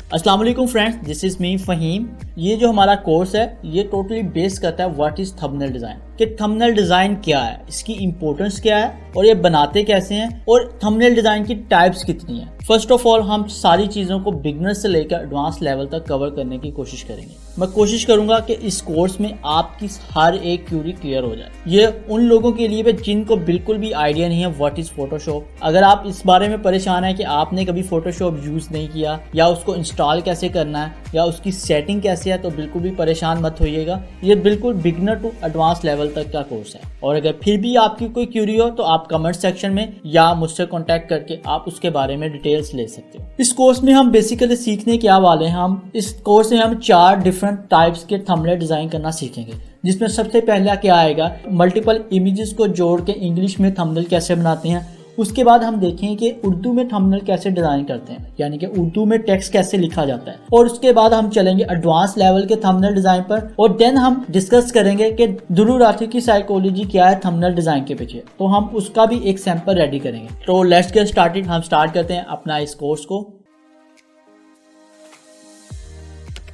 अस्सलाम वालेकुम friends, this is me Fahim. ये जो हमारा कोर्स है ये टोटली बेस करता है व्हाट इज़ थंबनेल डिज़ाइन, कि थंबनेल डिज़ाइन क्या है, इसकी इंपॉर्टेंस क्या है और ये बनाते कैसे हैं और थंबनेल डिज़ाइन की टाइप्स कितनी है। फर्स्ट ऑफ ऑल हम सारी चीज़ों को बिगनर से लेकर एडवांस लेवल तक कवर करने की कोशिश करेंगे। मैं कोशिश करूंगा कि इस कोर्स में आपकी हर एक क्यूरी क्लियर हो जाए। ये उन लोगों के लिए भी जिनको बिल्कुल भी आइडिया नहीं है व्हाट इज़ फोटोशॉप। अगर आप इस बारे में परेशान है कि आपने कभी फोटोशॉप यूज़ नहीं किया या उसको इंस्टॉल कैसे करना है या उसकी सेटिंग कैसे है, तो बिल्कुल भी परेशान मत होइएगा। ये बिल्कुल बिगनर टू एडवांस लेवल तक का कोर्स है। और अगर फिर भी आपकी कोई क्यूरी हो तो आप कमेंट सेक्शन में या मुझसे कॉन्टैक्ट करके आप उसके बारे में डिटेल्स ले सकते हो। इस कोर्स में हम बेसिकली सीखने क्या वाले हैं, हम इस कोर्स में हम 4 डिफरेंट टाइप्स के थंबनेल डिजाइन करना सीखेंगे। जिसमें सबसे पहला क्या आएगा, मल्टीपल इमेजेस को जोड़ के इंग्लिश में थंबनेल कैसे बनाते हैं। उसके बाद हम देखेंगे कि उर्दू में थंबनेल कैसे डिज़ाइन करते हैं, यानी कि उर्दू में टेक्स्ट कैसे लिखा जाता है। और उसके बाद हम चलेंगे एडवांस लेवल के थंबनेल डिज़ाइन पर और देन हम डिस्कस करेंगे कि दुरू राठी की साइकोलॉजी क्या है थंबनेल डिज़ाइन के पीछे, तो हम उसका भी एक सैंपल रेडी करेंगे। तो लेट्स गेट स्टार्टेड, हम स्टार्ट करते हैं अपना इस कोर्स को।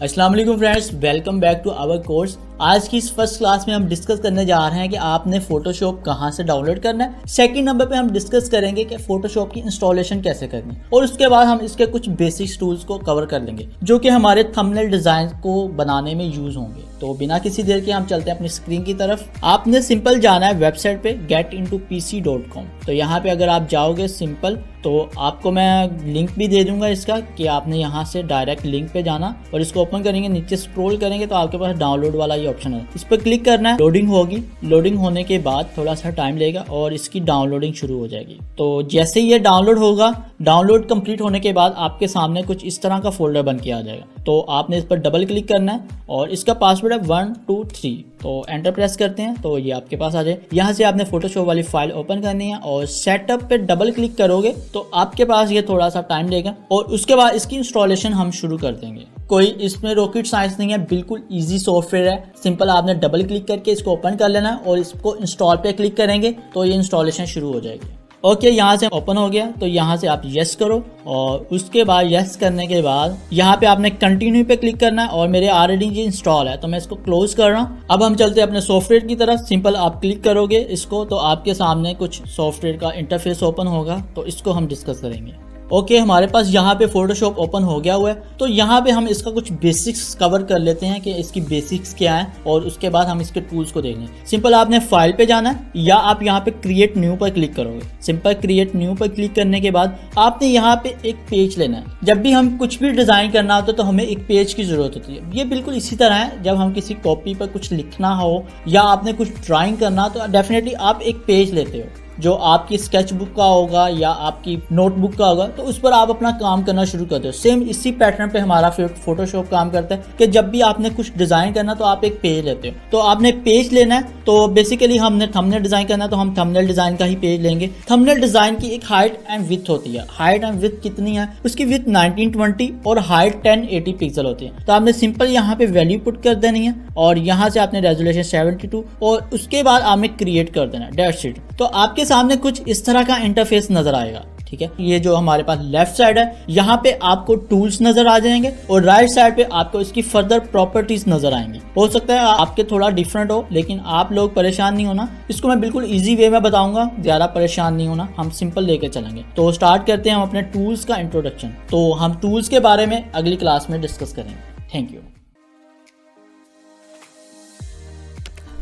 अस्सलाम वालेकुम friends, welcome back to our course. आज की इस फर्स्ट क्लास में हम डिस्कस करने जा रहे हैं कि आपने फोटोशॉप कहां से डाउनलोड करना है। सेकंड नंबर पे हम डिस्कस करेंगे कि फोटोशॉप की इंस्टॉलेशन कैसे करनी है और उसके बाद हम इसके कुछ बेसिक टूल्स को कवर कर लेंगे जो कि हमारे थंबनेल डिजाइन को बनाने में यूज होंगे। तो बिना किसी देर के हम चलते हैं अपनी स्क्रीन की तरफ। आपने सिंपल जाना है वेबसाइट पे getintopc.com। तो यहाँ पे अगर आप जाओगे सिंपल, तो आपको मैं लिंक भी दे दूंगा इसका कि आपने यहाँ से डायरेक्ट लिंक पे जाना और इसको ओपन करेंगे, नीचे स्क्रॉल करेंगे तो आपके पास डाउनलोड वाला ये ऑप्शन है, इस पर क्लिक करना है। लोडिंग होगी, लोडिंग होने के बाद थोड़ा सा टाइम लेगा और इसकी डाउनलोडिंग शुरू हो जाएगी। तो जैसे ही ये डाउनलोड होगा, डाउनलोड कंप्लीट होने के बाद आपके सामने कुछ इस तरह का फोल्डर बन के आ जाएगा। तो आपने इस पर डबल क्लिक करना है और इसका पासवर्ड है 1 2 3। तो एंटर प्रेस करते हैं तो ये आपके पास आ जाए। यहाँ से आपने फोटोशॉप वाली फाइल ओपन करनी है और सेटअप पे डबल क्लिक करोगे तो आपके पास ये थोड़ा सा टाइम लेगा और उसके बाद इसकी इंस्टॉलेशन हम शुरू कर देंगे। कोई इसमें रॉकेट साइंस नहीं है, बिल्कुल इजी सॉफ्टवेयर है। सिंपल आपने डबल क्लिक करके इसको ओपन कर लेना है और इसको इंस्टॉल पे क्लिक करेंगे तो ये इंस्टॉलेशन शुरू हो जाएगी। ओके, यहाँ से ओपन हो गया तो यहाँ से आप यस करो और उसके बाद यस करने के बाद यहाँ पे आपने कंटिन्यू पे क्लिक करना है और मेरे ऑलरेडी ये इंस्टॉल है तो मैं इसको क्लोज कर रहा हूँ। अब हम चलते हैं अपने सॉफ्टवेयर की तरफ। सिंपल आप क्लिक करोगे इसको तो आपके सामने कुछ सॉफ्टवेयर का इंटरफेस ओपन होगा, तो इसको हम डिस्कस करेंगे। ओके, हमारे पास यहाँ पे फोटोशॉप ओपन हो गया हुआ है। तो यहाँ पे हम इसका कुछ बेसिक्स कवर कर लेते हैं कि इसकी बेसिक्स क्या है और उसके बाद हम इसके टूल्स को देखेंगे। सिंपल आपने फाइल पे जाना है या आप यहाँ पे क्रिएट न्यू पर क्लिक करोगे। सिंपल क्रिएट न्यू पर क्लिक करने के बाद आपने यहाँ पे एक पेज लेना है। जब भी हम कुछ भी डिजाइन करना होता है तो हमें एक पेज की जरूरत होती है। ये बिल्कुल इसी तरह है, जब हम किसी कॉपी पर कुछ लिखना हो या आपने कुछ ड्राइंग करना हो तो डेफिनेटली आप एक पेज लेते हो जो आपकी स्केच बुक का होगा या आपकी नोटबुक का होगा, तो उस पर आप अपना काम करना शुरू करते हो। सेम इसी पैटर्न पे हमारा फोटोशॉप काम करता है कि जब भी आपने कुछ डिजाइन करना तो आप एक पेज लेते हो। तो आपने पेज लेना है, तो बेसिकली हमने थंबनेल डिजाइन करना है तो हम थंबनेल डिजाइन का ही पेज लेंगे। थंबनेल डिजाइन की एक हाइट एंड विड्थ होती है। हाइट एंड विड्थ कितनी है, उसकी विड्थ 1920 और हाइट 1080 पिक्सल होती है। तो आपने सिंपल यहाँ पे वैल्यू पुट कर देनी है और यहाँ से आपने रेजोल्यूशन 72 और उसके बाद आपने क्रिएट कर देना है, दैट्स इट। तो आपके सामने कुछ इस तरह का इंटरफेस नजर आएगा। ठीक है, ये जो हमारे पास लेफ्ट साइड है यहाँ पे आपको टूल्स नजर आ जाएंगे और राइट साइड पे आपको इसकी फर्दर प्रॉपर्टीज नजर आएंगी। हो सकता है आपके थोड़ा डिफरेंट हो, लेकिन आप लोग परेशान नहीं होना, इसको मैं बिल्कुल इजी वे में बताऊंगा, ज्यादा परेशान नहीं होना, हम सिंपल लेके चलेंगे। तो स्टार्ट करते हैं हम अपने टूल्स का इंट्रोडक्शन। तो हम टूल्स के बारे में अगली क्लास में डिस्कस करेंगे। Thank you.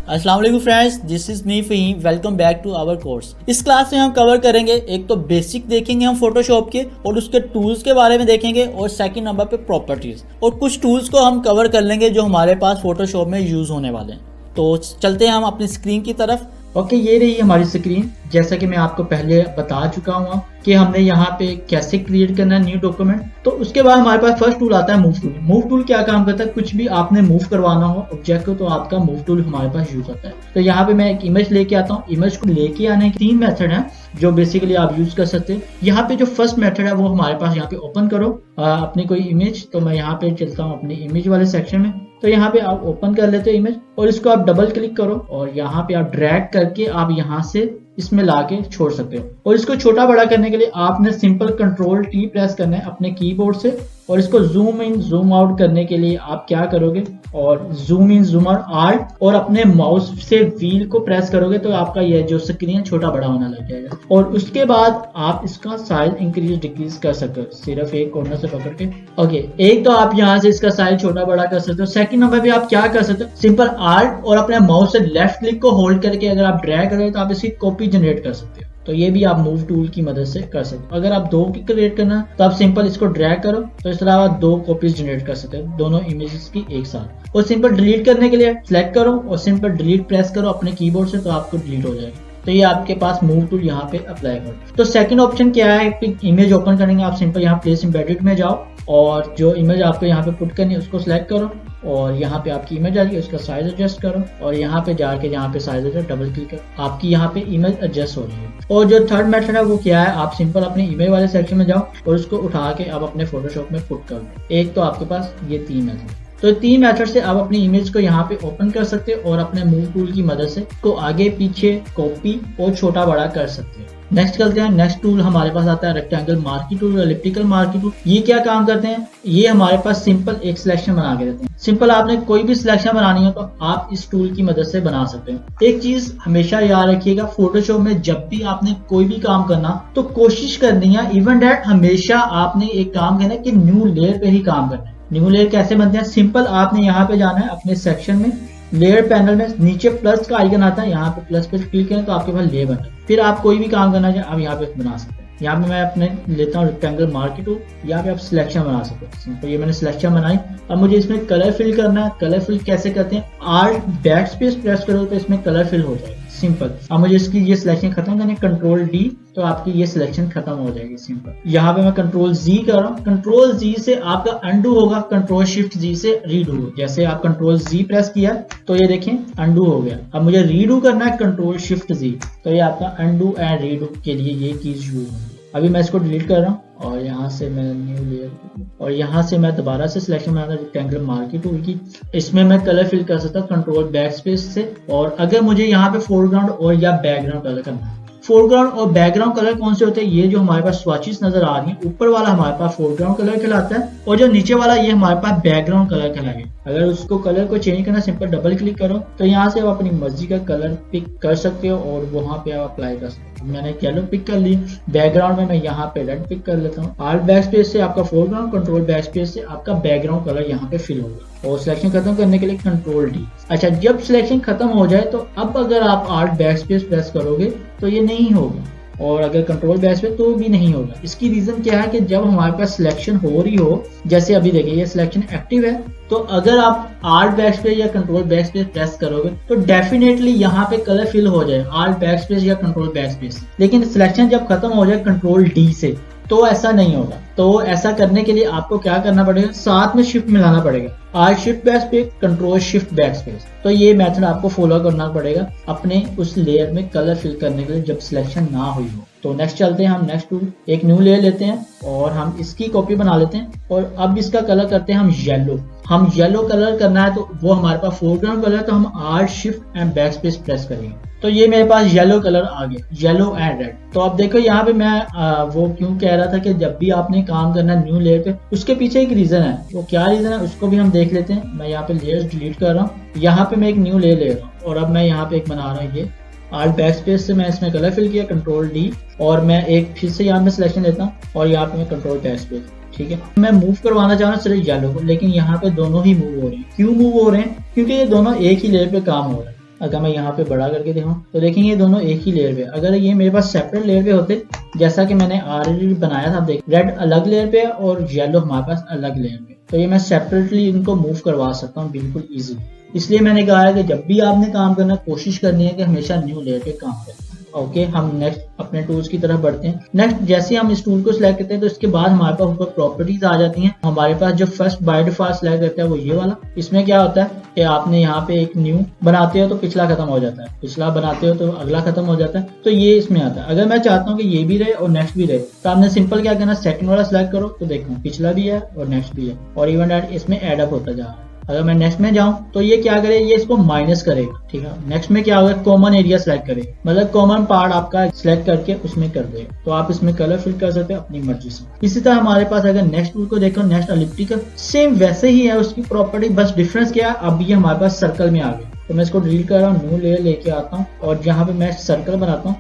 अस्सलाम वालेकुम friends, this is me Fahim, welcome back to our course. इस क्लास में हम कवर करेंगे, एक तो बेसिक देखेंगे हम फोटोशॉप के और उसके टूल्स के बारे में देखेंगे और सेकंड नंबर पे प्रॉपर्टीज और कुछ टूल्स को हम कवर कर लेंगे जो हमारे पास फोटोशॉप में यूज होने वाले हैं। तो चलते हैं हम अपनी स्क्रीन की तरफ। ओके, ये रही हमारी स्क्रीन। जैसा कि मैं आपको पहले बता चुका हूँ कि हमने यहाँ पे कैसे क्रिएट करना है न्यू डॉक्यूमेंट। तो उसके बाद हमारे पास फर्स्ट टूल आता है मूव टूल। मूव टूल क्या काम करता है, कुछ भी आपने मूव करवाना हो ऑब्जेक्ट को तो आपका मूव टूल हमारे पास यूज होता है। तो यहाँ पे मैं एक इमेज लेके आता हूँ। इमेज को लेके आने के 3 मेथड है जो बेसिकली आप यूज कर सकते हैं। यहाँ पे जो फर्स्ट मेथड है वो हमारे पास यहाँ पे ओपन करो अपनी कोई इमेज। तो मैं यहाँ पे चलता हूँ अपनी इमेज वाले सेक्शन में। तो यहाँ पे आप ओपन कर लेते हो इमेज और इसको आप डबल क्लिक करो और यहाँ पे आप ड्रैग करके आप यहाँ से इसमें लाके छोड़ सकते हो। और इसको छोटा बड़ा करने के लिए आपने सिंपल Ctrl T प्रेस करना है अपने कीबोर्ड से और इसको जूम इन जूम आउट करने के लिए आप क्या करोगे, और zoom in zoom out alt और अपने माउस से व्हील को प्रेस करोगे तो आपका ये जो स्क्रीन छोटा बड़ा होने लग जाएगा। और उसके बाद आप इसका साइज इंक्रीज डिक्रीज कर सकते हो सिर्फ एक कॉर्नर से पकड़ के। ओके, एक तो आप यहाँ से इसका साइज छोटा बड़ा कर सकते हो। सेकंड नंबर पे आप क्या कर सकते हो, सिंपल आल्ट और अपने माउस से लेफ्ट क्लिक को होल्ड करके अगर आप ड्रैग करोगे तो आप इसकी कॉपी जनरेट कर सकते हो। तो ये भी आप मूव टूल की मदद से कर सकते हो। अगर आप दो की क्रिएट करना है तो आप सिंपल इसको ड्रैग करो तो इस तरह आप दो कॉपीज जनरेट कर सकते हो दोनों इमेजेस की एक साथ। और सिंपल डिलीट करने के लिए सिलेक्ट करो और सिंपल डिलीट प्रेस करो अपने कीबोर्ड से, तो आपको डिलीट हो जाएगा। तो ये आपके पास मूव टूल यहाँ पे अप्लाई करो। तो सेकंड ऑप्शन क्या है, इमेज ओपन करेंगे आप सिंपल यहाँ प्लेस एम्बेडेड में जाओ और जो इमेज आपको यहाँ पे पुट करनी है उसको सिलेक्ट करो और यहाँ पे आपकी इमेज आ रही है उसका साइज एडजस्ट करो और यहाँ पे जाके जहाँ पे साइज है डबल क्लिक करो, आपकी यहाँ पे इमेज एडजस्ट हो रही है। और जो थर्ड मेथड है वो क्या है, आप सिंपल अपने इमेज वाले सेक्शन में जाओ और उसको उठा के आप अपने फोटोशॉप में पुट कर दो। एक तो आपके पास ये 3 मेथड, तो 3 मेथड से आप अपनी इमेज को यहाँ पे ओपन कर सकते हो और अपने मूव टूल की मदद से को आगे पीछे कॉपी और छोटा बड़ा कर सकते हो। नेक्स्ट करते हैं, नेक्स्ट टूल हमारे पास आता है rectangle marquee tool, elliptical marquee tool. ये क्या काम करते हैं, ये हमारे पास सिंपल एक सिलेक्शन बना के देते हैं। सिंपल आपने कोई भी सिलेक्शन बनानी हो तो आप इस टूल की मदद से बना सकते हैं। एक चीज हमेशा याद रखिएगा, फोटोशॉप में जब भी आपने कोई भी काम करना तो कोशिश करनी है इवन डेट हमेशा आपने एक काम करना है कि न्यू लेयर पे ही काम करना है। न्यू लेयर कैसे बनते हैं, सिंपल आपने यहाँ पे जाना है अपने सेक्शन में, लेयर पैनल में नीचे प्लस का आइकन आता है, यहाँ पे प्लस पे क्लिक करें तो आपके पास लेयर बनता है। फिर आप कोई भी काम करना चाहें आप यहाँ पे बना सकते हैं। यहाँ पे मैं अपने लेता हूँ रेक्टेंगल मार्की टूल, यहाँ पे आप सिलेक्शन बना सकते हो। सिंपल ये मैंने सिलेक्शन बनाई। अब मुझे इसमें कलर फिल करना है। कलर फिल कैसे करते हैं, आल्ट बैक स्पेस प्रेस करो तो इसमें कलर फिल हो जाएगा सिंपल। अब मुझे इसकी ये सिलेक्शन खत्म करनी है, कंट्रोल डी, तो आपकी ये सिलेक्शन खत्म हो जाएगी सिंपल। यहाँ पे मैं कंट्रोल जी कर रहा हूँ, कंट्रोल जी से आपका अंडू होगा, कंट्रोल शिफ्ट जी से रीडू। जैसे आप कंट्रोल जी प्रेस किया तो ये देखें अंडू हो गया। अब मुझे रीडू करना है, कंट्रोल शिफ्ट जी, तो ये आपका अंडू एंड रीडू के लिए ये कीज यूज होंगी। अभी मैं इसको डिलीट कर रहा हूँ और यहाँ से मैं न्यू लेयर और यहाँ से मैं दोबारा से सिलेक्शन बनाता हूँ रेक्टेंगल मार्की टूल की। इसमें मैं कलर फिल कर सकता हूँ कंट्रोल बैक स्पेस से। और अगर मुझे यहाँ पे फोरग्राउंड और या बैकग्राउंड कलर करना है, फोरग्राउंड और बैकग्राउंड कलर कौन से होते हैं, ये जो हमारे पास स्वाचेस नजर आ रही है, ऊपर वाला हमारे पास फोरग्राउंड कलर कहलाता है और जो नीचे वाला ये हमारे पास बैकग्राउंड कलर कहलाएगा। अगर उसको कलर को चेंज करना, सिंपल डबल क्लिक करो तो यहाँ से आप अपनी मर्जी का कलर पिक कर सकते हो और वहां पे आप अप्लाई कर सकते हो। मैंने येलो पिक कर ली, बैकग्राउंड में मैं यहाँ पे रेड पिक कर लेता हूँ। आल्ट बैक स्पेस से आपका फोरग्राउंड, कंट्रोल बैक स्पेस से आपका बैकग्राउंड कलर यहाँ पे फिल होगा। और सिलेक्शन खत्म करने के लिए कंट्रोल डी। अच्छा, जब सिलेक्शन खत्म हो जाए तो अब अगर आप आल्ट बैक स्पेस प्रेस करोगे तो ये नहीं होगा और अगर कंट्रोल बैक स्पेस तो भी नहीं होगा। इसकी रीजन क्या है कि जब हमारे पास सिलेक्शन हो रही हो, जैसे अभी देखिए ये सिलेक्शन एक्टिव है, तो अगर आप आल्ट बैक स्पेस या कंट्रोल बैक स्पेस प्रेस करोगे तो डेफिनेटली यहाँ पे कलर फिल हो जाए आल्ट बैक स्पेस या कंट्रोल बैक स्पेस। लेकिन सिलेक्शन जब खत्म हो जाए कंट्रोल डी से तो ऐसा नहीं होगा। तो ऐसा करने के लिए आपको क्या करना पड़ेगा, साथ में शिफ्ट मिलाना पड़ेगा, alt shift back space, control shift back space. तो ये मेथड आपको फॉलो करना पड़ेगा अपने उस लेयर में कलर फिल करने के लिए जब सिलेक्शन ना हुई हो। तो नेक्स्ट चलते हैं हम, नेक्स्ट टूल एक न्यू लेयर लेते हैं और हम इसकी कॉपी बना लेते हैं और अब इसका कलर करते हैं हम येलो। हम येलो कलर करना है तो वो हमारे पास फोरग्राउंड कलर, तो हम alt shift and back space press करेंगे तो ये मेरे पास येलो कलर आ गया, येलो एंड रेड। तो अब देखो यहाँ पे मैं वो क्यों कह रहा था कि जब भी आपने काम करना न्यू लेयर पे, उसके पीछे एक रीजन है। वो क्या रीजन है उसको भी हम देख लेते हैं। मैं यहाँ पे लेयर्स डिलीट कर रहा हूँ, यहाँ पे मैं एक न्यू लेयर ले रहा हूँ और अब मैं यहाँ पे एक बना रहा हूँ। ये आल्ट बैक स्पेस से मैं इसमें कलर फिल किया, कंट्रोल डी, और मैं एक फिर से यहाँ पे सिलेक्शन लेता हूँ और यहाँ पे मैं कंट्रोल बैक स्पेस। ठीक है, मैं मूव करवाना चाह रहा हूँ सिर्फ येलो को, लेकिन यहाँ पे दोनों ही मूव हो रहे हैं। क्यों मूव हो रहे हैं, क्योंकि ये दोनों एक ही लेयर पे काम हो रहा है। अगर मैं यहाँ पे बड़ा करके देखूँ तो देखेंगे ये दोनों एक ही लेयर पे। अगर ये मेरे पास सेपरेट लेयर पे होते, जैसा कि मैंने ऑलरेडी बनाया था, देख रेड अलग लेयर पे और येलो हमारे पास अलग लेयर पे, तो ये मैं सेपरेटली इनको मूव करवा सकता हूँ बिल्कुल ईजी। इसलिए मैंने कहा है कि जब भी आपने काम करना कोशिश करनी है कि हमेशा न्यू लेयर पे काम करें। ओके, हम नेक्स्ट अपने टूल्स की तरफ बढ़ते हैं। नेक्स्ट जैसे हम इस टूल को सिलेक्ट करते हैं तो इसके बाद हमारे पास ऊपर प्रॉपर्टीज आ जाती हैं। हमारे पास जो फर्स्ट बाय डिफॉल्ट सिलेक्ट करता है वो ये वाला। इसमें क्या होता है कि आपने यहाँ पे एक न्यू बनाते हो तो पिछला खत्म हो जाता है, पिछला बनाते हो तो अगला खत्म हो जाता है, तो ये इसमें आता है। अगर मैं चाहता हूँ कि ये भी रहे और नेक्स्ट भी रहे तो आपने सिंपल क्या करना, सेकंड वाला सिलेक्ट करो तो देखो पिछला भी है और नेक्स्ट भी है और इवन इसमें एड अप होता जा रहा है। अगर मैं नेक्स्ट में जाऊं तो ये क्या करे, ये इसको माइनस करेगा, ठीक है। नेक्स्ट में क्या होगा, कॉमन एरिया सेलेक्ट करेगा, मतलब कॉमन पार्ट आपका सिलेक्ट करके उसमें कर देगा। तो आप इसमें कलर फिल कर सकते हैं अपनी मर्जी से। इसी तरह हमारे पास अगर नेक्स्ट टूल को देखो, नेक्स्ट एलिप्टिकल, सेम वैसे ही है उसकी प्रॉपर्टी, बस डिफरेंस क्या है, अब ये हमारे पास सर्कल में आ गया। तो मैं इसको डिलीट कर रहा हूँ, न्यू लेयर लेके आता हूँ और यहाँ पे मैं सर्कल बनाता हूँ।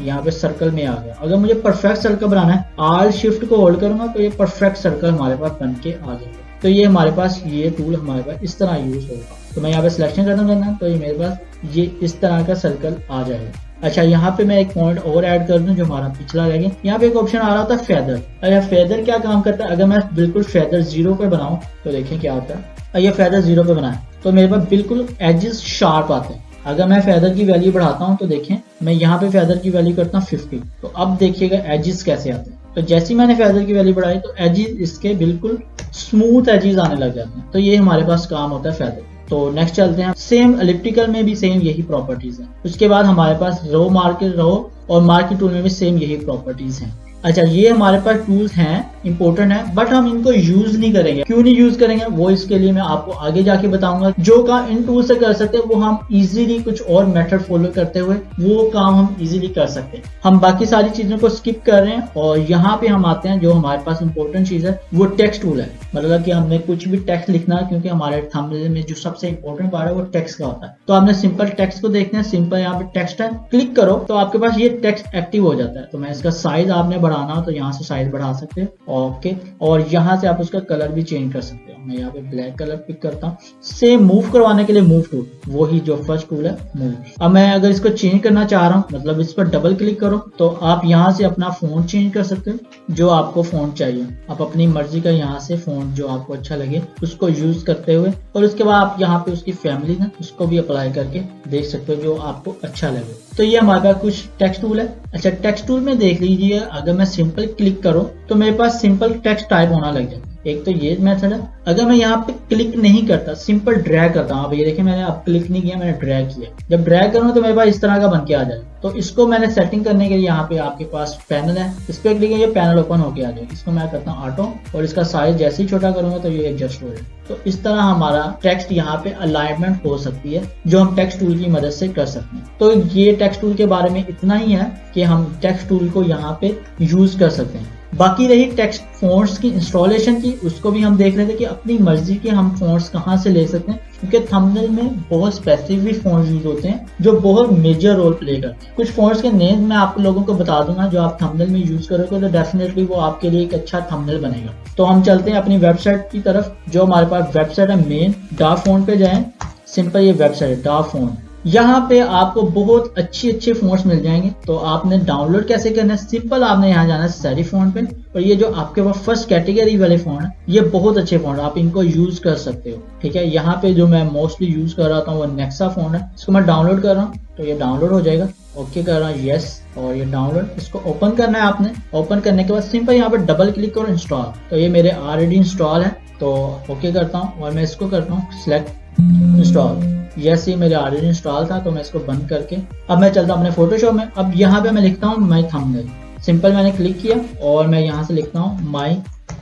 यहाँ पे सर्कल में आ गया। अगर मुझे परफेक्ट सर्कल बनाना है, आल शिफ्ट को होल्ड करूंगा तो ये परफेक्ट सर्कल हमारे पास बन के आ जाएगा। तो ये हमारे पास ये टूल हमारे पास इस तरह यूज होगा। तो मैं यहाँ पे सिलेक्शन खत्म करना है तो ये मेरे पास ये इस तरह का सर्कल आ जाएगा। अच्छा, यहाँ पे मैं एक पॉइंट और ऐड कर दूं जो हमारा पिछला रह गया। यहाँ पे एक ऑप्शन आ रहा था फेदर। अच्छा, फेदर क्या काम करता है, अगर मैं बिल्कुल फेदर 0 पे बनाऊं तो देखिए क्या होता है। ये फेदर 0 पे बनाए तो मेरे पास बिल्कुल एजेस शार्प आते हैं। अगर मैं फेदर की वैल्यू बढ़ाता हूं तो देखें, मैं यहाँ पे फेदर की वैल्यू करता हूँ 50, तो अब देखिएगा एजेस कैसे आते हैं। तो जैसे ही मैंने फेदर की वैल्यू बढ़ाई तो एजेस इसके बिल्कुल स्मूथ एजेस आने लग जाते हैं। तो ये हमारे पास काम होता है फेदर। तो नेक्स्ट चलते हैं, सेम एलिप्टिकल में भी सेम यही प्रॉपर्टीज है। उसके बाद हमारे पास रो मार्केट, रो और मार्केट टूल में भी सेम यही प्रॉपर्टीज हैं। अच्छा, ये हमारे पास टूल्स हैं, इंपॉर्टेंट है, बट हम इनको यूज नहीं करेंगे। क्यों नहीं यूज करेंगे वो इसके लिए मैं आपको आगे जाके बताऊंगा। जो काम इन टूल से कर सकते हैं वो हम इजीली कुछ और मेथड फॉलो करते हुए वो काम हम इजीली कर सकते हैं। हम बाकी सारी चीजों को स्किप कर रहे हैं और यहाँ पे हम आते हैं, जो हमारे पास इंपॉर्टेंट चीज है वो टेक्स्ट टूल है। मतलब कि हमने कुछ भी टेक्स्ट लिखना है, क्योंकि हमारे थंबनेल में जो सबसे इंपॉर्टेंट पार्ट है वो टेक्स्ट का होता है। तो आपने सिंपल टेक्स्ट को देखना है, सिंपल यहाँ पे टेक्स्ट है, क्लिक करो तो आपके पास ये टेक्स्ट एक्टिव हो जाता है। तो मैं इसका साइज आपने बढ़ाना हो तो यहाँ से साइज बढ़ा सकते हैं, ओके। और यहाँ से आप उसका कलर भी चेंज कर सकते हो। मैं यहाँ पे ब्लैक कलर पिक करता हूँ। सेम मूव करवाने के लिए मूव टूल, वही जो फर्स्ट टूल है मूव। अब मैं अगर इसको चेंज करना चाह रहा हूँ, मतलब इस पर डबल क्लिक करो तो आप यहाँ से अपना फोन चेंज कर सकते हो, जो आपको फोन चाहिए। आप अपनी मर्जी का यहाँ से फोन जो आपको अच्छा लगे उसको यूज करते हुए, और उसके बाद आप यहाँ पे उसकी फैमिली है उसको भी अप्लाई करके देख सकते हो जो आपको अच्छा लगे। तो ये हमारे पास कुछ टेक्स्ट टूल है। अच्छा, टेक्स्ट टूल में देख लीजिए, अगर मैं सिंपल क्लिक करूँ तो मेरे पास सिंपल टेक्स्ट टाइप होना लग जाता है। एक तो ये मेथड है। अगर मैं यहाँ पे क्लिक नहीं करता, सिंपल ड्रैग करता हूँ, अब ये देखिए मैंने अब क्लिक नहीं किया, मैंने ड्रैग किया। जब ड्रैग करूँ तो मेरे पास इस तरह का बन के आ जाएगा। तो इसको मैंने सेटिंग करने के लिए यहाँ पे आपके पास पैनल है, इस पर क्लिक किया, पैनल ओपन होके आ जाएगा। इसको मैं करता हूँ ऑटो, और इसका साइज जैसे ही छोटा करूंगा तो ये एडजस्ट हो जाएगा। तो इस तरह हमारा टेक्स्ट यहाँ पे अलाइनमेंट हो सकती है, जो हम टेक्स्ट टूल की मदद से कर सकते हैं। तो ये टेक्स्ट टूल के बारे में इतना ही है कि हम टेक्स्ट टूल को यहाँ पे यूज कर सकते हैं। बाकी रही टेक्स्ट फॉन्ट्स की इंस्टॉलेशन की, उसको भी हम देख रहे थे कि अपनी मर्जी के हम फॉन्ट्स कहाँ से ले सकते हैं, क्योंकि थंबनेल में बहुत स्पेसिफिक फॉन्ट्स यूज होते हैं जो बहुत मेजर रोल प्ले करते हैं। कुछ फॉन्ट्स के नेम मैं आप लोगों को बता दूंगा, जो आप थंबनेल में यूज करोगे तो डेफिनेटली वो आपके लिए एक अच्छा थंबनेल बनेगा। तो हम चलते हैं अपनी वेबसाइट की तरफ। जो हमारे पास वेबसाइट है मेन, डाफॉन्ट पे जाएं। सिंपल ये वेबसाइट है डाफॉन्ट। यहाँ पे आपको बहुत अच्छे फॉन्ट्स मिल जाएंगे। तो आपने डाउनलोड कैसे करना है, सिंपल आपने यहाँ जाना है सेरिफ फॉन्ट पे, और ये जो आपके पास फर्स्ट कैटेगरी वाले फॉन्ट है ये बहुत अच्छे फॉन्ट है, आप इनको यूज कर सकते हो, ठीक है। यहाँ पे जो मैं मोस्टली यूज कर रहा था वो नेक्सा फॉन्ट है। इसको मैं डाउनलोड कर रहा हूँ तो ये डाउनलोड हो जाएगा, ओके कर रहा हूँ, यस। और ये डाउनलोड, इसको ओपन करना है आपने। ओपन करने के बाद सिंपल यहाँ पे डबल क्लिक करो, इंस्टॉल। तो ये मेरे ऑलरेडी इंस्टॉल है, तो ओके करता हूँ और मैं इसको करता हूँ सिलेक्ट इंस्टॉल। यस, ये मेरे ऑलरेडी इंस्टॉल था, तो मैं इसको बंद करके अब मैं चलता हूँ अपने फोटोशॉप में। अब यहाँ पे मैं लिखता हूँ माई थंबनेल। सिंपल मैंने क्लिक किया और मैं यहाँ से लिखता हूँ माई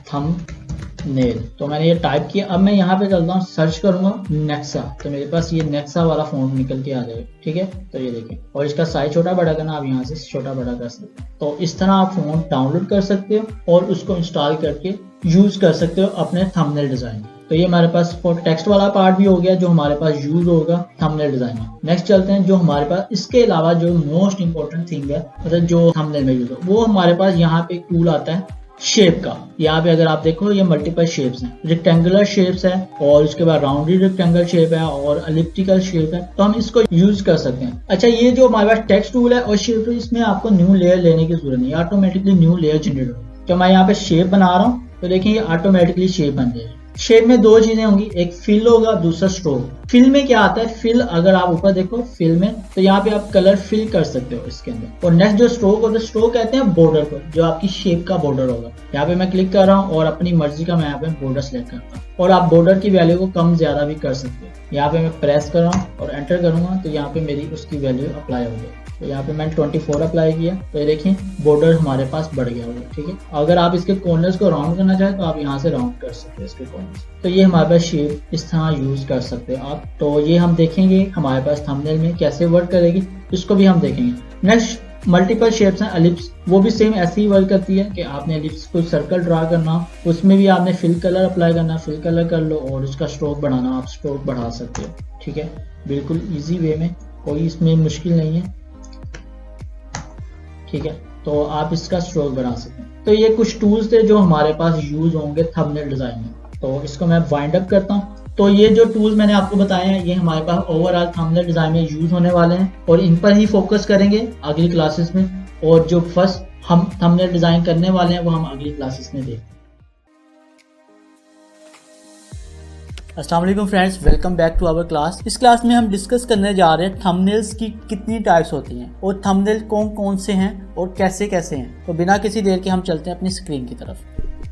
थंबनेल। तो मैंने ये टाइप किया। अब मैं यहाँ पे चलता हूँ, सर्च करूंगा नेक्सा, तो मेरे पास ये नेक्सा वाला फॉन्ट निकल के आ जाएगा, ठीक है। तो ये देखिए, और इसका साइज छोटा बड़ा करना, आप यहाँ से छोटा बड़ा कर सकते हैं। तो इस तरह आप फॉन्ट डाउनलोड कर सकते हो और उसको इंस्टॉल करके यूज कर सकते हो अपने थंबनेल डिजाइन। तो ये हमारे पास टेक्स्ट वाला पार्ट भी हो गया जो हमारे पास यूज होगा थंबनेल डिजाइन में। नेक्स्ट चलते हैं, जो हमारे पास इसके अलावा जो मोस्ट इंपॉर्टेंट थिंग है, मतलब जो थंबनेल में यूज हो, वो हमारे पास यहाँ पे एक टूल आता है शेप का। यहाँ पे अगर आप देखो ये मल्टीपल शेप्स हैं, रेक्टेंगुलर शेप्स है और उसके बाद राउंडेड रेक्टेंगल शेप है और एलिप्टिकल शेप है, तो हम इसको यूज कर सकते हैं। अच्छा, ये जो हमारे पास टेक्स्ट टूल है और शेप टूल, इसमें आपको न्यू लेयर लेने की जरूरत नहीं, ऑटोमेटिकली न्यू लेयर जनरेट होगी। तो मैं यहाँ पे शेप बना रहा हूँ तो देखिए ये ऑटोमेटिकली शेप बन जाएगी। शेप में दो चीजें होंगी, एक फिल होगा, दूसरा स्ट्रोक। फिल में क्या आता है, फिल अगर आप ऊपर देखो फिल में, तो यहाँ पे आप कलर फिल कर सकते हो इसके अंदर। और नेक्स्ट जो स्ट्रोक होता है, स्ट्रोक कहते हैं बॉर्डर को, जो आपकी शेप का बॉर्डर होगा। यहाँ पे मैं क्लिक कर रहा हूँ और अपनी मर्जी का मैं यहाँ पे बॉर्डर सेलेक्ट करता हूँ, और आप बॉर्डर की वैल्यू को कम ज्यादा भी कर सकते हो। यहाँ पे मैं प्रेस कर रहा हूँ और एंटर करूंगा तो यहाँ पे मेरी उसकी वैल्यू अप्लाई हो गई। तो यहाँ पे मैंने 24 अप्लाई किया, तो ये देखें बॉर्डर हमारे पास बढ़ गया होगा। ठीक है, अगर आप इसके कॉर्नर्स को राउंड करना चाहें तो आप यहाँ से राउंड कर सकते हैं इसके कॉर्नर्स। तो ये हमारे पास शेप इस तरह यूज कर सकते हैं आप। तो ये हम देखेंगे हमारे पास थंबनेल में कैसे वर्क करेगी, इसको भी हम देखेंगे। नेक्स्ट मल्टीपल शेप्स हैं, एलिप्स, वो भी सेम ऐसे ही वर्क करती है कि आपने एलिप्स को सर्कल ड्रा करना, उसमें भी आपने फिल कलर अप्लाई करना, फिल कलर कर लो और उसका स्ट्रोक बढ़ाना, आप स्ट्रोक बढ़ा सकते हो। ठीक है, बिल्कुल इजी वे में, कोई इसमें मुश्किल नहीं है। ठीक है, तो आप इसका स्ट्रोक बढ़ा सकते हैं। तो ये कुछ टूल्स थे जो हमारे पास यूज होंगे थंबनेल डिजाइन में। तो इसको मैं वाइंड अप करता हूँ। तो ये जो टूल्स मैंने आपको बताए हैं ये हमारे पास ओवरऑल थंबनेल डिजाइन में यूज होने वाले हैं और इन पर ही फोकस करेंगे अगली क्लासेस में। और जो फर्स्ट हम थंबनेल डिजाइन करने वाले हैं वो हम अगली क्लासेस में देखेंगे। अस्सलाम वालेकुम friends, welcome back to our class. इस क्लास में हम डिस्कस करने जा रहे हैं थंबनेल्स की कितनी टाइप्स होती हैं और थंबनेल कौन कौन से हैं और कैसे कैसे हैं। तो बिना किसी देर के हम चलते हैं अपनी स्क्रीन की तरफ।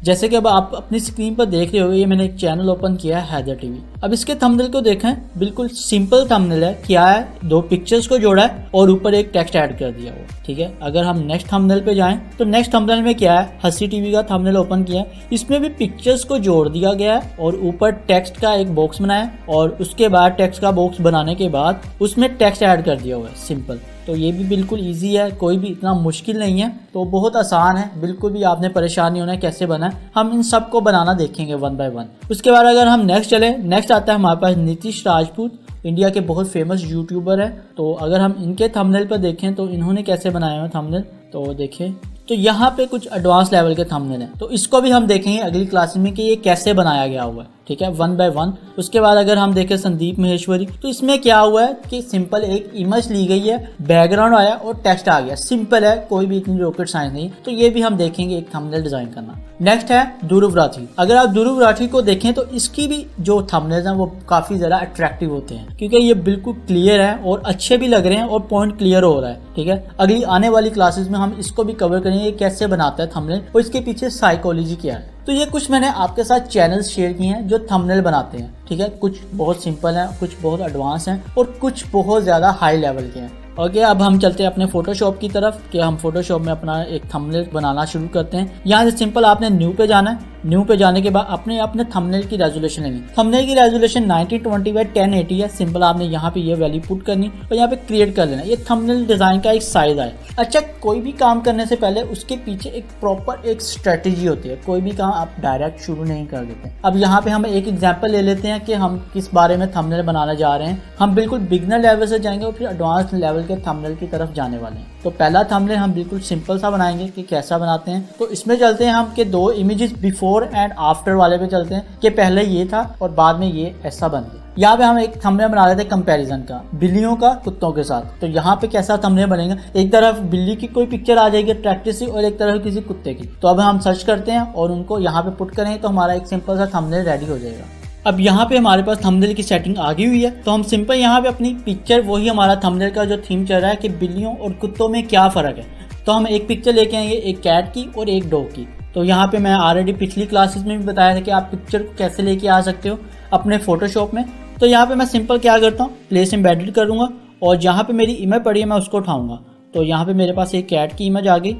जैसे कि अब आप अपनी स्क्रीन पर देख रहे हो, ये मैंने एक चैनल ओपन किया है हैदर टीवी। अब इसके थंबनेल को देखें, बिल्कुल सिंपल थंबनेल है। क्या है, दो पिक्चर्स को जोड़ा है और ऊपर एक टेक्स्ट ऐड कर दिया हुआ। ठीक है, अगर हम नेक्स्ट थंबनेल पे जाएं तो नेक्स्ट थंबनेल में क्या है, हसी टीवी का थंबनेल ओपन किया है। इसमें भी पिक्चर्स को जोड़ दिया गया है और ऊपर टेक्स्ट का एक बॉक्स बनाया और उसके बाद टेक्स्ट का बॉक्स बनाने के बाद उसमें टेक्स्ट ऐड कर दिया हुआ है, सिंपल। तो ये भी बिल्कुल इजी है, कोई भी इतना मुश्किल नहीं है, तो बहुत आसान है, बिल्कुल भी आपने परेशान नहीं होना है कैसे बना है। हम इन सब को बनाना देखेंगे वन बाय वन। उसके बाद अगर हम नेक्स्ट चले, नेक्स्ट आता है हमारे पास नीतीश राजपूत, इंडिया के बहुत फेमस यूट्यूबर है। तो अगर हम इनके थंबनेल पर देखें तो इन्होंने कैसे बनाया हुआ थंबनेल, तो देखें तो यहाँ पे कुछ एडवांस लेवल के थंबनेल हैं। तो इसको भी हम देखेंगे अगली क्लास में कि ये कैसे बनाया गया हुआ है। ठीक है, वन बाय वन। उसके बाद अगर हम देखें संदीप महेश्वरी, तो इसमें क्या हुआ है कि सिंपल एक इमेज ली गई है, बैकग्राउंड आया और टेक्स्ट आ गया, सिंपल है, कोई भी इतनी रॉकेट साइंस नहीं। तो ये भी हम देखेंगे एक थंबनेल डिजाइन करना। नेक्स्ट है ध्रुव राठी। अगर आप ध्रुव राठी को देखें तो इसकी भी जो थंबनेल्स हैं वो काफी ज्यादा अट्रैक्टिव होते हैं क्योंकि ये बिल्कुल क्लियर है और अच्छे भी लग रहे हैं और पॉइंट क्लियर हो रहा है। ठीक है, अगली आने वाली क्लासेस में हम इसको भी कवर करेंगे कैसे बनाता है थंबनेल और इसके पीछे साइकोलॉजी क्या है। तो ये कुछ मैंने आपके साथ चैनल्स शेयर किए हैं जो थंबनेल बनाते हैं। ठीक है, कुछ बहुत सिंपल हैं, कुछ बहुत एडवांस हैं और कुछ बहुत ज़्यादा हाई लेवल के हैं। ओके, अब हम चलते हैं अपने फोटोशॉप की तरफ कि हम फोटोशॉप में अपना एक थंबनेल बनाना शुरू करते हैं। यहाँ से सिंपल आपने न्यू पे जाना है। न्यू पे जाने के बाद अपने थंबनेल की रेजोल्यूशन लेंगे। थंबनेल की रेजोल्यूशन 1920x1080 है। सिंपल आपने यहाँ पे ये वैल्यू पुट करनी और यहाँ पे क्रिएट कर लेना। ये थंबनेल डिजाइन का एक साइज है। अच्छा, कोई भी काम करने से पहले उसके पीछे एक प्रॉपर एक स्ट्रेटेजी होती है, कोई भी काम आप डायरेक्ट शुरू नहीं कर देते। अब यहाँ पे हम एक एग्जाम्पल ले लेते हैं कि हम किस बारे में थंबनेल बनाने जा रहे हैं। हम बिल्कुल बिगनर लेवल से जाएंगे और फिर एडवांस लेवल के थंबनेल की तरफ जाने वाले हैं। तो पहला थंबनेल हम बिल्कुल सिंपल सा बनाएंगे कि कैसा बनाते हैं। तो इसमें चलते हैं हम कि दो इमेजेस बिफोर एंड आफ्टर वाले पे चलते हैं कि पहले ये था और बाद में ये ऐसा बन गया। यहाँ पे हम एक थंबनेल बना रहे थे कंपैरिजन का, बिल्लियों का कुत्तों के साथ। तो यहाँ पे कैसा थंबनेल बनेगा, एक तरफ बिल्ली की कोई पिक्चर आ जाएगी अट्रैक्टिव सी और एक तरफ किसी कुत्ते की। तो अब हम सर्च करते हैं और उनको यहाँ पे पुट करेंगे तो हमारा एक सिंपल सा थंबनेल रेडी हो जाएगा। अब यहाँ पे हमारे पास थंबनेल की सेटिंग आ गई हुई है। तो हम सिंपल यहाँ पे अपनी पिक्चर, वही हमारा थंबनेल का जो थीम चल रहा है कि बिल्लियों और कुत्तों में क्या फ़र्क है। तो हम एक पिक्चर लेके आएंगे, एक कैट की और एक डॉग की। तो यहाँ पे मैं ऑलरेडी पिछली क्लासेस में भी बताया था कि आप पिक्चर को कैसे लेके आ सकते हो अपने फोटोशॉप में। तो यहाँ पे मैं सिंपल क्या करता हूँ, प्लेस एम्बेडेड करूँगा और जहाँ पे मेरी इमेज पड़ी है मैं उसको उठाऊँगा। तो यहाँ पे मेरे पास एक कैट की इमेज आ गई,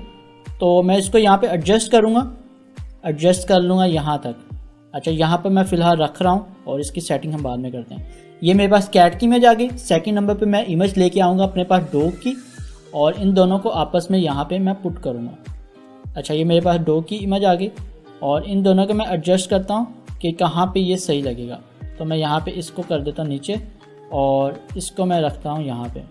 तो मैं इसको यहाँ पे एडजस्ट करूँगा, एडजस्ट कर लूँगा यहाँ तक। अच्छा, यहाँ पर मैं फ़िलहाल रख रहा हूँ और इसकी सेटिंग हम बाद में करते हैं। ये मेरे पास कैट की इमेज आ गई। सेकंड नंबर पे मैं इमेज लेके आऊँगा अपने पास डॉग की और इन दोनों को आपस में यहाँ पे मैं पुट करूँगा। अच्छा, ये मेरे पास डॉग की इमेज आ गई और इन दोनों को मैं एडजस्ट करता हूँ कि कहाँ पे ये सही लगेगा। तो मैं यहाँ पे इसको कर देता हूँ नीचे और इसको मैं रखता हूँ यहाँ पे।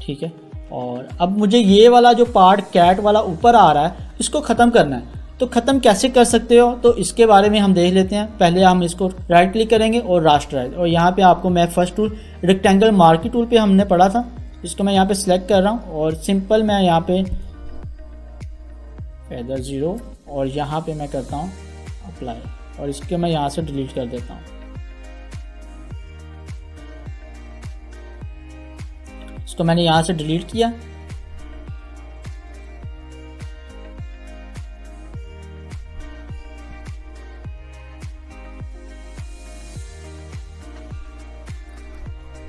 ठीक है, और अब मुझे ये वाला जो पार्ट कैट वाला ऊपर आ रहा है इसको ख़त्म करना है। तो ख़त्म कैसे कर सकते हो, तो इसके बारे में हम देख लेते हैं। पहले हम इसको राइट क्लिक करेंगे और रास्टराइज, और यहाँ पे आपको मैं first tool rectangle marquee tool पे हमने पढ़ा था, इसको मैं यहाँ पे सिलेक्ट कर रहा हूँ और सिंपल मैं यहाँ पे फेदर 0 और यहाँ पे मैं करता हूँ अप्लाई और इसके मैं यहाँ से डिलीट कर देता हूँ। इसको मैंने यहाँ से डिलीट किया।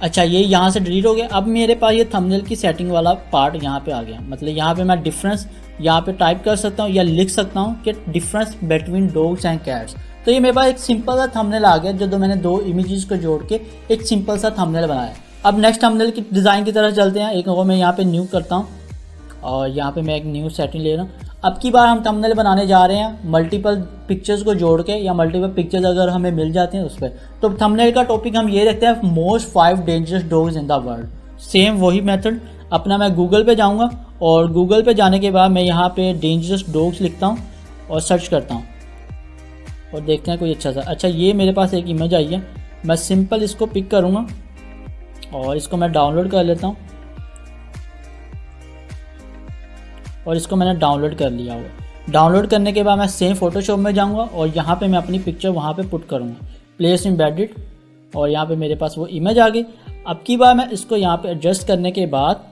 अच्छा, ये यहाँ से डिलीट हो गया। अब मेरे पास ये थंबनेल की सेटिंग वाला पार्ट यहाँ पे आ गया। मतलब यहाँ पे मैं डिफरेंस यहाँ पे टाइप कर सकता हूँ या लिख सकता हूँ कि difference between dogs and cats. तो ये मेरे पास एक सिंपल सा थंबनेल आ गया, जो मैंने दो इमेजेस को जोड़ के एक सिंपल सा थंबनेल बनाया। अब नेक्स्ट थंबनेल की डिज़ाइन की तरफ चलते हैं। एक और मैं यहाँ पे न्यू करता हूँ और यहाँ पे मैं एक न्यू सेटिंग ले रहा हूँ। अब की बार हम थंबनेल बनाने जा रहे हैं मल्टीपल पिक्चर्स को जोड़ के, या मल्टीपल पिक्चर्स अगर हमें मिल जाते हैं उस पर। तो थंबनेल का टॉपिक हम ये रखते हैं, most 5 dangerous dogs in the world. Same वही मेथड अपना, मैं गूगल पे जाऊँगा और गूगल पे जाने के बाद मैं यहाँ पे डेंजरस डॉग्स लिखता हूँ और सर्च करता हूँ और देखते हैं कोई अच्छा सा। अच्छा, ये मेरे पास एक इमेज आई है, मैं सिंपल इसको पिक करूँगा और इसको मैं डाउनलोड कर लेता हूँ और इसको मैंने डाउनलोड कर लिया हुआ। डाउनलोड करने के बाद मैं सेम फोटोशॉप में जाऊंगा और यहाँ पे मैं अपनी पिक्चर वहाँ पे पुट करूँगा, प्लेस एम्बेडेड, और यहाँ पे मेरे पास वो इमेज आ गई। अब की बार मैं इसको यहाँ पे एडजस्ट करने के बाद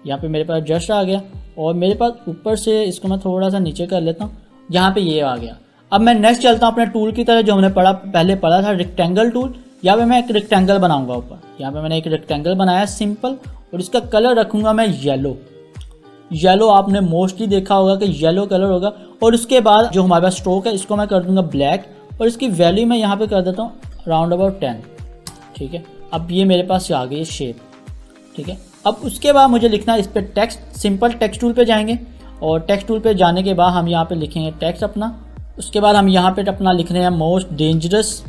यहाँ पे मेरे पास एडजस्ट आ गया और मेरे पास ऊपर से इसको मैं थोड़ा सा नीचे कर लेता हूँ, यहाँ पे ये आ गया। अब मैं नेक्स्ट चलता हूँ अपने टूल की तरह, जो हमने पहले पढ़ा था रेक्टेंगल टूल। यहाँ पे मैं एक रेक्टेंगल बनाऊंगा ऊपर। यहाँ पे मैंने एक रेक्टेंगल बनाया सिंपल और इसका कलर रखूँगा मैं येलो। आपने मोस्टली देखा होगा कि येलो कलर होगा। और उसके बाद जो हमारे पास स्ट्रोक है इसको मैं कर दूंगा ब्लैक और इसकी वैल्यू मैं यहाँ पे कर देता हूँ राउंड अबाउट 10। ठीक है, अब ये मेरे पास आ गई शेप। ठीक है, अब उसके बाद मुझे लिखना है इस पर टेक्स्ट। सिंपल टेक्स्ट टूल पे जाएंगे और टेक्स्ट टूल पे जाने के बाद हम यहाँ पे लिखेंगे टेक्स्ट अपना। उसके बाद हम यहाँ पे अपना लिख रहे हैं मोस्ट डेंजरस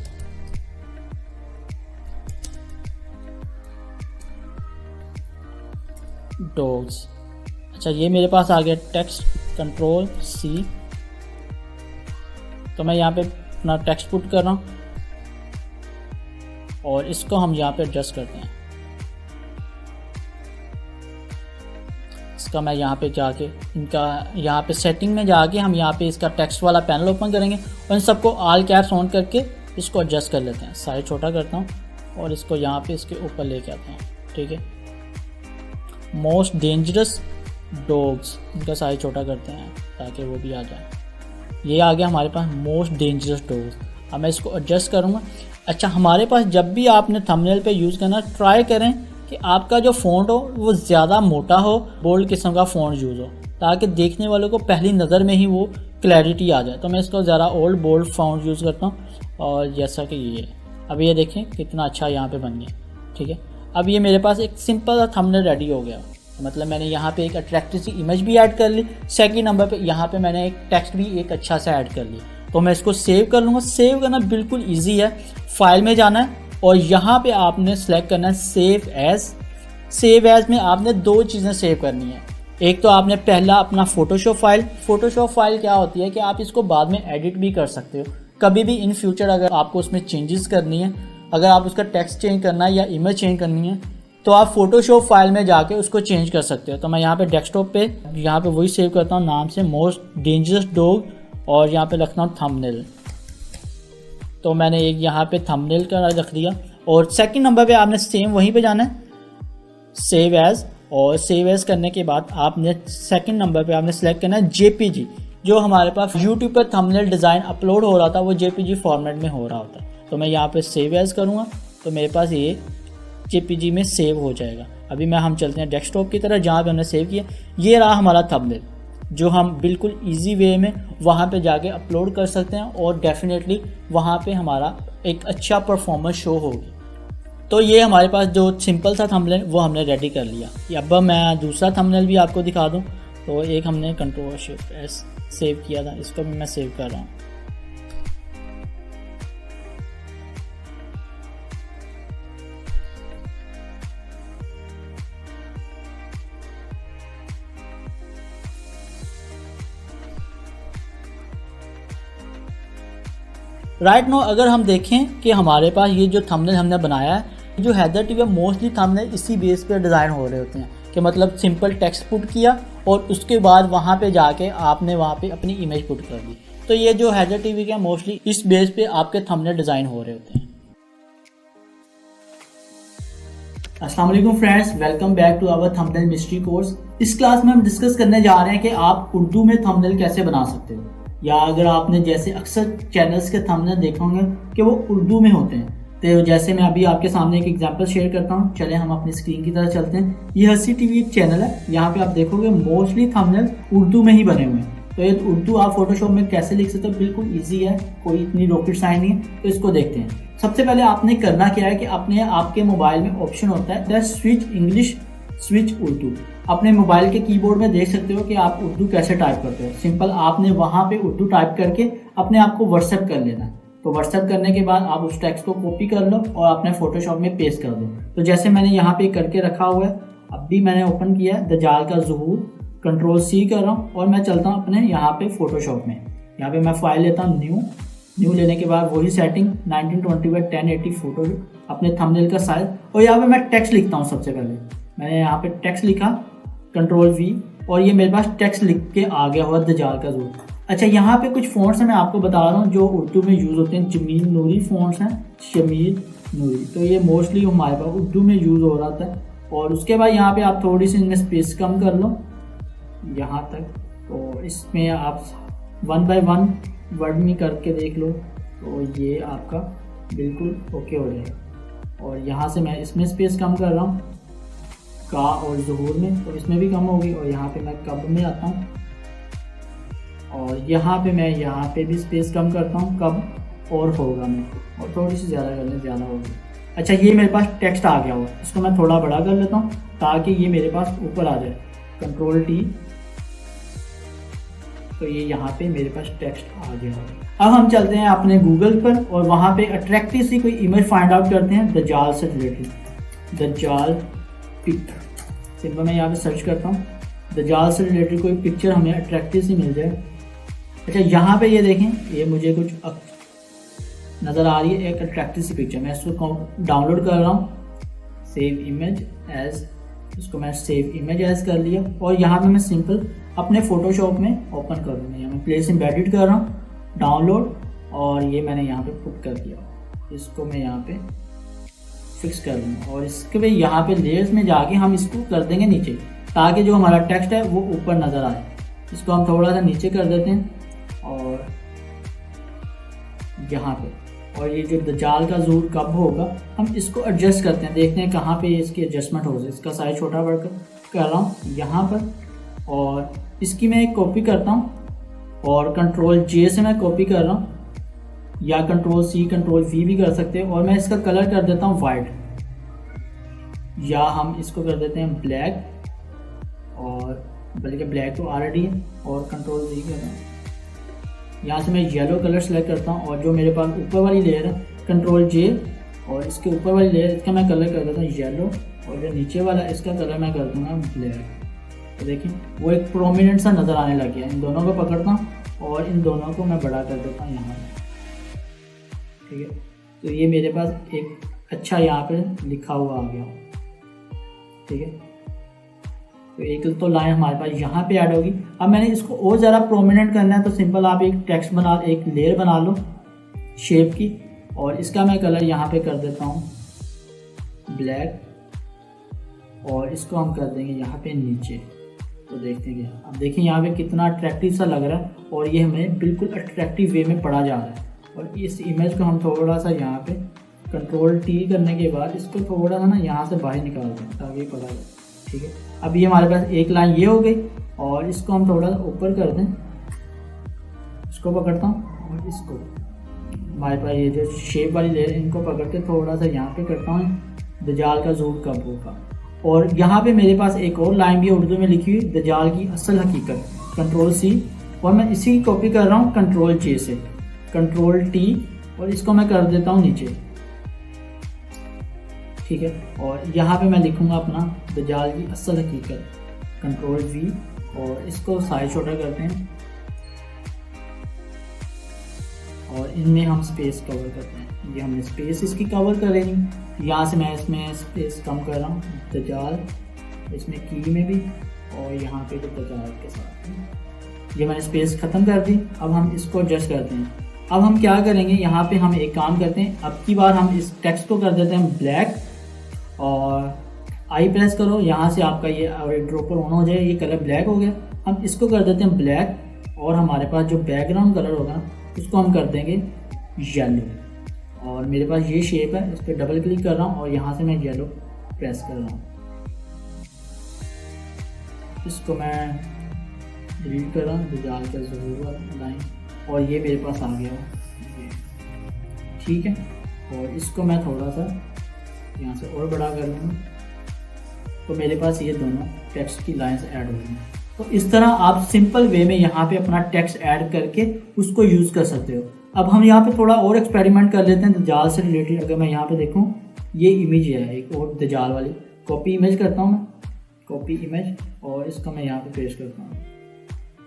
डॉग्स। अच्छा, ये मेरे पास आ गया टेक्स्ट, कंट्रोल C। तो मैं यहाँ पे अपना टेक्स्ट पुट कर रहा हूँ और इसको हम यहाँ पे एडजस्ट करते हैं। इसका मैं यहाँ पे जाके इनका यहाँ पे सेटिंग में जाके हम यहाँ पे इसका टेक्स्ट वाला पैनल ओपन करेंगे और इन सबको ऑल कैप्स ऑन करके इसको एडजस्ट कर लेते हैं। साइज छोटा करता हूँ और इसको यहाँ पे इसके ऊपर लेके आते हैं। ठीक है, मोस्ट डेंजरस डॉग्स, इनका साइज छोटा करते हैं ताकि वो भी आ जाए। ये आ गया हमारे पास मोस्ट डेंजरस डॉग्स। अब मैं इसको एडजस्ट करूँगा। अच्छा, हमारे पास जब भी आपने थंबनेल पे यूज़ करना, ट्राई करें कि आपका जो फ़ॉन्ट हो वो ज़्यादा मोटा हो, बोल्ड किस्म का फ़ॉन्ट यूज़ हो, ताकि देखने वालों को पहली नज़र में ही वो क्लैरिटी आ जाए। तो मैं इसको ज़रा ओल्ड बोल्ड फ़ॉन्ट यूज़ करता हूँ और जैसा कि ये अब ये देखें कितना अच्छा यहाँ पे बन गया। ठीक है, अब ये मेरे पास एक सिंपल सा थंबनेल रेडी हो गया। मतलब मैंने यहाँ पे एक अट्रैक्टिव सी इमेज भी ऐड कर ली। सेकंड नंबर पे यहाँ पे मैंने एक टेक्स्ट भी एक अच्छा सा ऐड कर लिया। तो मैं इसको सेव कर लूँगा। सेव करना बिल्कुल इजी है। फाइल में जाना है और यहाँ पे आपने सेलेक्ट करना है सेव एज। सेव एज में आपने दो चीज़ें सेव करनी है। एक तो आपने पहला अपना फोटोशॉप फाइल। फोटोशॉप फाइल क्या होती है कि आप इसको बाद में एडिट भी कर सकते हो। कभी भी इन फ्यूचर अगर आपको उसमें चेंजेस करनी है, अगर आप उसका टेक्स्ट चेंज करना है या इमेज चेंज करनी है, तो आप फोटोशॉप फाइल में जाके उसको चेंज कर सकते हो। तो मैं यहाँ पे डेस्कटॉप पे यहाँ पे वही सेव करता हूँ नाम से, मोस्ट डेंजरस डॉग, और यहाँ पे रखता हूँ थंबनेल। तो मैंने एक यहाँ पे थंबनेल का रख दिया। और सेकंड नंबर पे आपने सेम वहीं पे जाना है, सेव एज। और सेव एज करने के बाद आपने सेकंड नंबर पे आपने सेलेक्ट करना है जेपीजी। जो हमारे पास यूट्यूब पर थंबनेल डिज़ाइन अपलोड हो रहा था वो जेपीजी फॉर्मेट में हो रहा होता है। तो मैं यहाँ पे सेव एज करूँगा तो मेरे पास ये जेपीजी में सेव हो जाएगा। अभी हम चलते हैं डेस्कटॉप की तरह जहाँ पे हमने सेव किया। ये रहा हमारा थंबनेल जो हम बिल्कुल इजी वे में वहाँ पे जाके अपलोड कर सकते हैं और डेफिनेटली वहाँ पे हमारा एक अच्छा परफॉर्मेंस शो होगी। तो ये हमारे पास जो सिंपल सा थंबनेल वो हमने रेडी कर लिया। अब मैं दूसरा थंबनेल भी आपको दिखा दूँ। तो एक हमने कंट्रोल शिफ्ट एस सेव किया था, इसको भी मैं सेव कर रहा हूँ। राइट नो अगर हम देखें कि हमारे पास ये जो थंबनेल हमने बनाया है, जो हैदर टीवी मोस्टली थंबनेल इसी बेस पे डिज़ाइन हो रहे होते हैं कि मतलब सिंपल टेक्स्ट पुट किया और उसके बाद वहाँ पे जाके आपने वहाँ पे अपनी इमेज पुट कर दी। तो ये जो हैदर टीवी के मोस्टली इस बेस पे आपके थंबनेल डिज़ाइन हो रहे होते हैं। अस्सलाम वालेकुम friends, welcome back to our thumbnail mystery course. इस क्लास में हम डिस्कस करने जा रहे हैं कि आप उर्दू में थंबनेल कैसे बना सकते हो, या अगर आपने जैसे अक्सर चैनल्स के थंबनेल देखे होंगे कि वो उर्दू में होते हैं, तो जैसे मैं अभी आपके सामने एक एग्जांपल शेयर करता हूँ, चले हम अपनी स्क्रीन की तरफ चलते हैं। ये हंसी टीवी एक चैनल है, यहाँ पे आप देखोगे मोस्टली थंबनेल उर्दू में ही बने हुए हैं। तो ये उर्दू आप फोटोशॉप में कैसे लिख सकते हो, बिल्कुल ईजी है, कोई इतनी रॉकेट साइंस नहीं है। तो इसको देखते हैं। सबसे पहले आपने करना क्या है कि अपने आपके मोबाइल में ऑप्शन होता है स्विच इंग्लिश स्विच उर्दू। अपने मोबाइल के कीबोर्ड में देख सकते हो कि आप उर्दू कैसे टाइप करते हो। सिंपल आपने वहाँ पे उर्दू टाइप करके अपने आप को व्हाट्सएप कर लेना है। तो व्हाट्सएप करने के बाद आप उस टेक्स्ट को कॉपी कर लो और अपने फोटोशॉप में पेस्ट कर दो। तो जैसे मैंने यहाँ पे करके रखा हुआ है, अब भी मैंने ओपन किया है दजाल का ज़ुहूर, Ctrl+C कर रहा हूँ और मैं चलता हूँ अपने यहाँ पे फोटोशॉप में। यहाँ पे मैं फाइल लेता हूँ न्यू लेने के बाद वही सेटिंग 1920x1080 फोटो, अपने थंबनेल का साइज, और यहाँ पे मैं टेक्स्ट लिखता हूँ। सबसे पहले मैंने यहाँ पे टेक्स्ट लिखा, Ctrl+V, और ये मेरे पास टेक्स्ट लिख के आ गया हुआ दजाल का ज़ुहूर। अच्छा, यहाँ पे कुछ फ़ॉन्ट्स हैं मैं आपको बता रहा हूँ जो उर्दू में यूज़ होते हैं। जमील नूरी फ़ॉन्ट्स हैं, शमील नूरी, तो ये मोस्टली हमारे पास उर्दू में यूज़ हो रहा था। और उसके बाद यहाँ पे आप थोड़ी सी इनमें स्पेस कम कर लो यहाँ तक, तो इसमें आप 1 by 1 वर्ड में करके देख लो, तो ये आपका बिल्कुल ओके हो जाएगा। और यहाँ से मैं इसमें स्पेस कम कर रहा हूँ का और ज़ुहूर में, तो इसमें भी कम होगी। और यहाँ पे मैं कब में आता हूँ और यहाँ पे मैं यहाँ पे भी स्पेस कम करता हूँ, कब और होगा में, और थोड़ी सी ज़्यादा कर लें, ज़्यादा होगी। अच्छा, ये मेरे पास टेक्स्ट आ गया हो, इसको मैं थोड़ा बड़ा कर लेता हूँ ताकि ये मेरे पास ऊपर आ जाए। Ctrl+T, तो ये यहाँ पे मेरे पास टेक्स्ट आ गया हो। अब हम चलते हैं अपने गूगल पर और वहाँ पे अट्रैक्टिव सी कोई इमेज फाइंड आउट करते हैं दजाल से रिलेटेड, दजाल पिक। सिंपल मैं यहाँ पे सर्च करता हूँ, दजाल से रिलेटेड कोई पिक्चर हमें अट्रैक्टिव सी मिल जाए। अच्छा, यहाँ पे ये देखें, ये मुझे कुछ नज़र आ रही है, एक अट्रैक्टिव सी पिक्चर। मैं इसको डाउनलोड कर रहा हूँ, सेव इमेज एज, इसको मैं सेव इमेज एज कर लिया। और यहाँ पे मैं सिंपल अपने फोटोशॉप में ओपन कर दूँगा। यहाँ मैं प्लेस एम्बेडेड कर रहा हूँ, डाउनलोड, और ये मैंने यहाँ पे पुट कर दिया। इसको मैं यहाँ पे फिक्स कर दूँगा और इसके बाद यहाँ पे लेयर्स में जाके हम इसको कर देंगे नीचे, ताकि जो हमारा टेक्स्ट है वो ऊपर नज़र आए। इसको हम थोड़ा सा नीचे कर देते हैं और यहाँ पे, और ये जो दजाल का ज़ुहूर कब होगा हम इसको एडजस्ट करते हैं, देखते हैं कहाँ पे इसकी एडजस्टमेंट हो जाए। इसका साइज छोटा बड़ा कर रहा हूँ यहाँ पर, और इसकी मैं एक कॉपी करता हूँ और Ctrl+J से मैं कॉपी कर रहा हूँ, या Ctrl+C Ctrl+V भी कर सकते हैं। और मैं इसका कलर कर देता हूँ वाइट, या हम इसको कर देते हैं ब्लैक, और बल्कि ब्लैक तो ऑलरेडी है, और Ctrl+Z कर रहा हूँ। यहाँ से मैं येलो कलर सेलेक्ट करता हूँ और जो मेरे पास ऊपर वाली लेयर है Ctrl+J, और इसके ऊपर वाली लेयर इसका मैं कलर कर देता हूँ येलो, और जो नीचे वाला इसका कलर मैं कर दूँगा ब्लैक। तो देखिए वो एक प्रोमिनेंट सा नज़र आने लग गया। इन दोनों को पकड़ता हूँ और इन दोनों को मैं बड़ा कर देता हूँ यहाँ, ठीक है। तो ये मेरे पास एक अच्छा यहाँ पे लिखा हुआ आ गया, ठीक है। तो एक तो लाइन हमारे पास यहाँ पे ऐड होगी। अब मैंने इसको और ज़्यादा प्रोमिनेंट करना है, तो सिंपल आप एक टेक्स्ट बना, एक लेयर बना लो शेप की, और इसका मैं कलर यहाँ पे कर देता हूँ ब्लैक, और इसको हम कर देंगे यहाँ पे नीचे। तो देखते हैं, अब देखिए यहाँ पे कितना अट्रैक्टिव सा लग रहा है, और ये हमें बिल्कुल अट्रैक्टिव वे में पढ़ा जा रहा है। और इस इमेज को हम थोड़ा सा यहाँ पे Ctrl+T करने के बाद इसको थोड़ा सा ना यहाँ से बाहर निकाल दें ताकि पढ़ा जाए, ठीक है। अब ये हमारे पास एक लाइन ये हो गई, और इसको हम थोड़ा सा ऊपर कर दें, इसको पकड़ता हूँ और इसको हमारे पास ये जो शेप वाली लेयर इनको पकड़ के थोड़ा सा यहाँ पे करता हूँ दजाल का ज़ुहूर कब होगा। और यहाँ पे मेरे पास एक और लाइन भी उर्दू में लिखी हुई, दजाल की असल हकीकत, Ctrl+C, और मैं इसी की कॉपी कर रहा हूँ Ctrl+J से, Ctrl+T, और इसको मैं कर देता हूँ नीचे, ठीक है। और यहाँ पे मैं लिखूँगा अपना दजाल की असल हकीकत, Ctrl+V, और इसको साइज छोटा करते हैं, और इनमें हम स्पेस कवर करते हैं। ये हमने स्पेस इसकी कवर करेंगे। यहाँ से मैं इसमें स्पेस कम कर रहा हूँ दजाल, इसमें की में भी, और यहाँ पे तो दजाल के साथ ये मैंने स्पेस ख़त्म कर दी। अब हम इसको एडजस्ट करते हैं। अब हम क्या करेंगे, यहाँ पे हम एक काम करते हैं, अब की बार हम इस टेक्स्ट को कर देते हैं ब्लैक, और आई प्रेस करो, यहाँ से आपका ये ड्रॉपर ऑन हो जाए, ये कलर ब्लैक हो गया। हम इसको कर देते हैं ब्लैक, और हमारे पास जो बैकग्राउंड कलर होगा उसको हम कर देंगे येलो। और मेरे पास ये शेप है, इस पर डबल क्लिक कर रहा हूँ और यहाँ से मैं येलो प्रेस कर रहा हूँ। इसको मैं डिलीट कर रहा हूँ, दजाल का ज़रूर लाइन, और ये मेरे पास आ गया, ठीक है। और इसको मैं थोड़ा सा यहाँ से और बड़ा कर लूँगा, तो मेरे पास ये दोनों टेक्स्ट की लाइंस ऐड हो गई। तो इस तरह आप सिंपल वे में यहाँ पे अपना टेक्स्ट ऐड करके उसको यूज़ कर सकते हो। अब हम यहाँ पे थोड़ा और एक्सपेरिमेंट कर लेते हैं दजाल से रिलेटेड। अगर मैं यहाँ पे देखूँ, ये इमेज है एक और दजाल वाली, कॉपी इमेज करता हूँ मैं, कॉपी इमेज, और इसको मैं यहाँ पे पेस्ट करता हूँ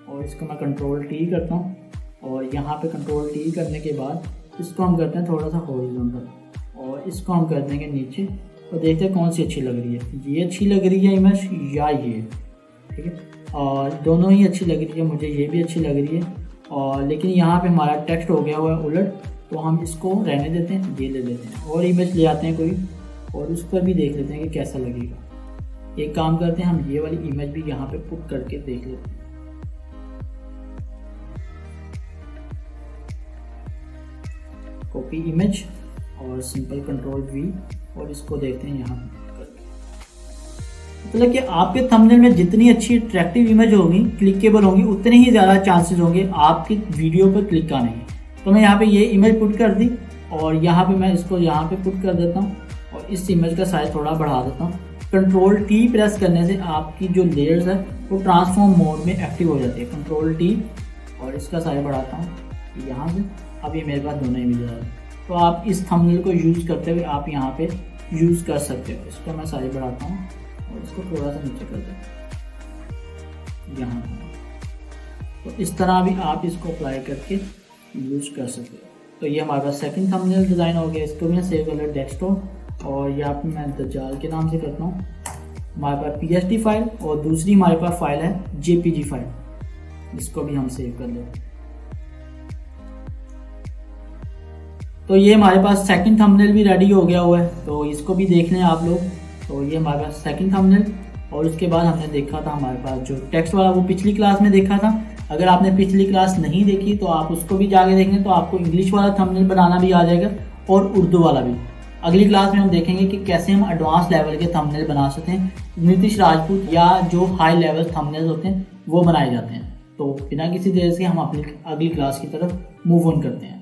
और इसको मैं कंट्रोल टी करता हूँ, और यहाँ पे कंट्रोल टी करने के बाद इसको हम करते हैं थोड़ा सा हॉरिजॉन्टल, और इसको हम कर देंगे नीचे, और देखते हैं कौन सी अच्छी लग रही है, ये अच्छी लग रही है इमेज या ये, ठीक है। और दोनों ही अच्छी लग रही है, मुझे ये भी अच्छी लग रही है। और लेकिन यहाँ पे हमारा टेक्स्ट हो गया हुआ है उलट, तो हम इसको रहने देते हैं, ये ले लेते हैं और इमेज ले आते हैं कोई, और उस पर भी देख लेते हैं कि कैसा लगेगा। एक काम करते हैं, हम ये वाली इमेज भी यहाँ पे पुट करके देख लेते हैं। कॉपी इमेज और सिंपल कंट्रोल वी, और इसको देखते हैं यहाँ करके। मतलब कि आपके थंबनेल में जितनी अच्छी अट्रैक्टिव इमेज होगी, क्लिकेबल होंगी, उतने ही ज़्यादा चांसेस होंगे आपकी वीडियो पर क्लिक आने के। तो मैं यहाँ पे ये इमेज पुट कर दी, और यहाँ पे मैं इसको यहाँ पे पुट कर देता हूँ, और इस इमेज का साइज थोड़ा बढ़ा देता हूँ। कंट्रोल टी प्रेस करने से आपकी जो लेयर्स है वो ट्रांसफॉर्म मोड में एक्टिव हो जाती है। कंट्रोल टी, और इसका साइज बढ़ाता हूँ यहाँ से। अब ये मेरे पास दोनों इमेज आ रहे हैं। तो आप इस थंबनेल को यूज़ करते हुए आप यहाँ पे यूज़ कर सकते हो। इसको मैं साइज बढ़ाता हूँ और इसको थोड़ा सा नीचे कर देता हूँ यहाँ। तो इस तरह भी आप इसको अप्लाई करके यूज़ कर सकते हो। तो ये हमारे पास सेकंड थंबनेल डिज़ाइन हो गया। इसको भी मैं सेव कर लें डेस्कटॉप, और यहाँ पे मैं दजाल के नाम से करता हूँ। हमारे पास PST फाइल, और दूसरी हमारे पास फाइल है JPG फाइल, इसको भी हम सेव कर लें। तो ये हमारे पास सेकंड थंबनेल भी रेडी हो गया हुआ है, तो इसको भी देख लें आप लोग। तो ये हमारे पास सेकंड थंबनेल, और उसके बाद हमने देखा था हमारे पास जो टेक्स्ट वाला, वो पिछली क्लास में देखा था। अगर आपने पिछली क्लास नहीं देखी तो आप उसको भी जाके देखें, तो आपको इंग्लिश वाला थंबनेल बनाना भी आ जाएगा और उर्दू वाला भी। अगली क्लास में हम देखेंगे कि कैसे हम एडवांस लेवल के थंबनेल बना सकते हैं, नीतीश राजपूत या जो हाई लेवल थंबनेल होते हैं वो बनाए जाते हैं। तो बिना किसी देर से हम अपनी अगली क्लास की तरफ मूव ऑन करते हैं।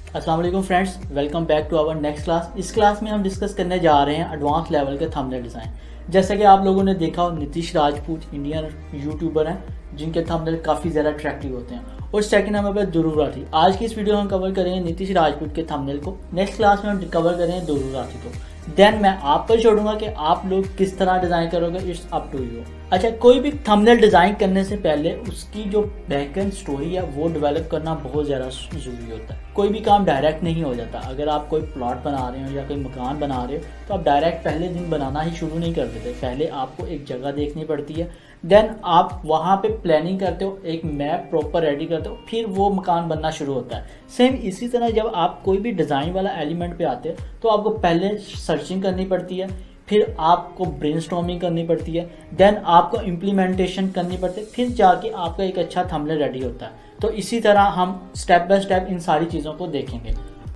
अस्सलाम वालेकुम friends, welcome back to our next class. इस क्लास में हम डिस्कस करने जा रहे हैं एडवांस लेवल के थंबनेल डिज़ाइन। जैसा कि आप लोगों ने देखा हो, नीतीश राजपूत इंडियन यूट्यूबर हैं जिनके थंबनेल काफ़ी ज़्यादा अट्रैक्टिव होते हैं। और सेकंड नंबर पर दुरूर राठी। आज की इस वीडियो में हम कवर करेंगे नीतीश राजपूत के थंबनेल को, नेक्स्ट क्लास में हम कवर करेंगे दुरूर राठी को। देन मैं आप पर छोड़ूंगा कि आप लोग किस तरह डिज़ाइन करोगे, इट्स अप टू यू। अच्छा, कोई भी थंबनेल डिज़ाइन करने से पहले उसकी जो बैकएंड स्टोरी है वो डेवलप करना बहुत ज़्यादा ज़रूरी होता है। कोई भी काम डायरेक्ट नहीं हो जाता। अगर आप कोई प्लॉट बना रहे हो या कोई मकान बना रहे हो तो आप डायरेक्ट पहले दिन बनाना ही शुरू नहीं कर देते। पहले आपको एक जगह देखनी पड़ती है, देन आप वहाँ पे प्लानिंग करते हो, एक मैप प्रॉपर रेडी करते हो, फिर वो मकान बनना शुरू होता है। सेम इसी तरह जब आप कोई भी डिज़ाइन वाला एलिमेंट पे आते हैं तो आपको पहले सर्चिंग करनी पड़ती है, फिर आपको ब्रेनस्टॉर्मिंग करनी पड़ती है, देन आपको इम्प्लीमेंटेशन करनी पड़ती है, फिर जाके आपका एक अच्छा थंबनेल रेडी होता है। तो इसी तरह हम स्टेप बाय स्टेप इन सारी चीज़ों को देखेंगे।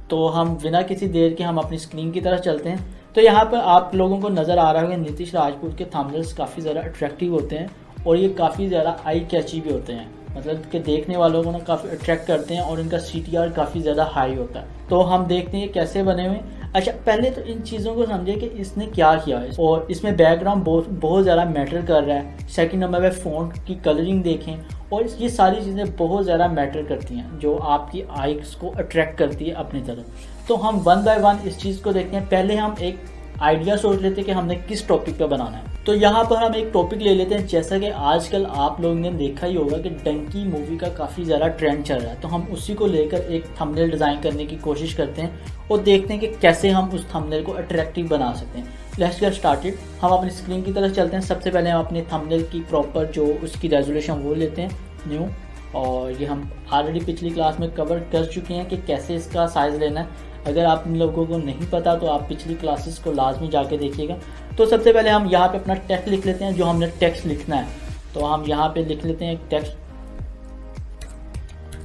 तो हम बिना किसी देर के हम अपनी स्क्रीन की तरफ चलते हैं। तो यहाँ पर आप लोगों को नज़र आ रहा होगा नीतीश राजपूत के थंबनेल्स काफ़ी ज़्यादा अट्रैक्टिव होते हैं और ये काफ़ी ज़्यादा आई कैची भी होते हैं, मतलब कि देखने वालों को ना काफ़ी अट्रैक्ट करते हैं और इनका CTR काफ़ी ज़्यादा हाई होता है। तो हम देखते हैं कैसे बने हुए। अच्छा, पहले तो इन चीज़ों को समझे कि इसने क्या किया है, और इसमें बैकग्राउंड बहुत ज़्यादा मैटर कर रहा है। सेकंड नंबर पे फ़ॉन्ट की कलरिंग देखें, और ये सारी चीज़ें बहुत ज़्यादा मैटर करती हैं जो आपकी आइज़ को अट्रैक्ट करती है अपनी तरफ। तो हम वन बाय वन इस चीज़ को देखते हैं। पहले हम एक आइडिया सोच लेते हैं कि हमने किस टॉपिक पे बनाना है। तो यहाँ पर हम एक टॉपिक ले लेते हैं, जैसा कि आजकल आप लोगों ने देखा ही होगा कि डंकी मूवी का काफ़ी ज़्यादा ट्रेंड चल रहा है। तो हम उसी को लेकर एक थंबनेल डिज़ाइन करने की कोशिश करते हैं और देखते हैं कि कैसे हम उस थंबनेल को अट्रैक्टिव बना सकते हैं। Let's get started. हम अपनी स्क्रीन की तरफ चलते हैं। सबसे पहले हम अपने थंबनेल की प्रॉपर जो उसकी रेजोल्यूशन वो लेते हैं न्यू, और ये हम ऑलरेडी पिछली क्लास में कवर कर चुके हैं कि कैसे इसका साइज़ लेना है। अगर आप इन लोगों को नहीं पता तो आप पिछली क्लासेस को लाजमी जाके देखिएगा। तो सबसे पहले हम यहाँ पे अपना टेक्स्ट लिख लेते हैं, जो हमने टेक्स्ट लिखना है। तो हम यहाँ पे लिख लेते हैं टेक्स्ट,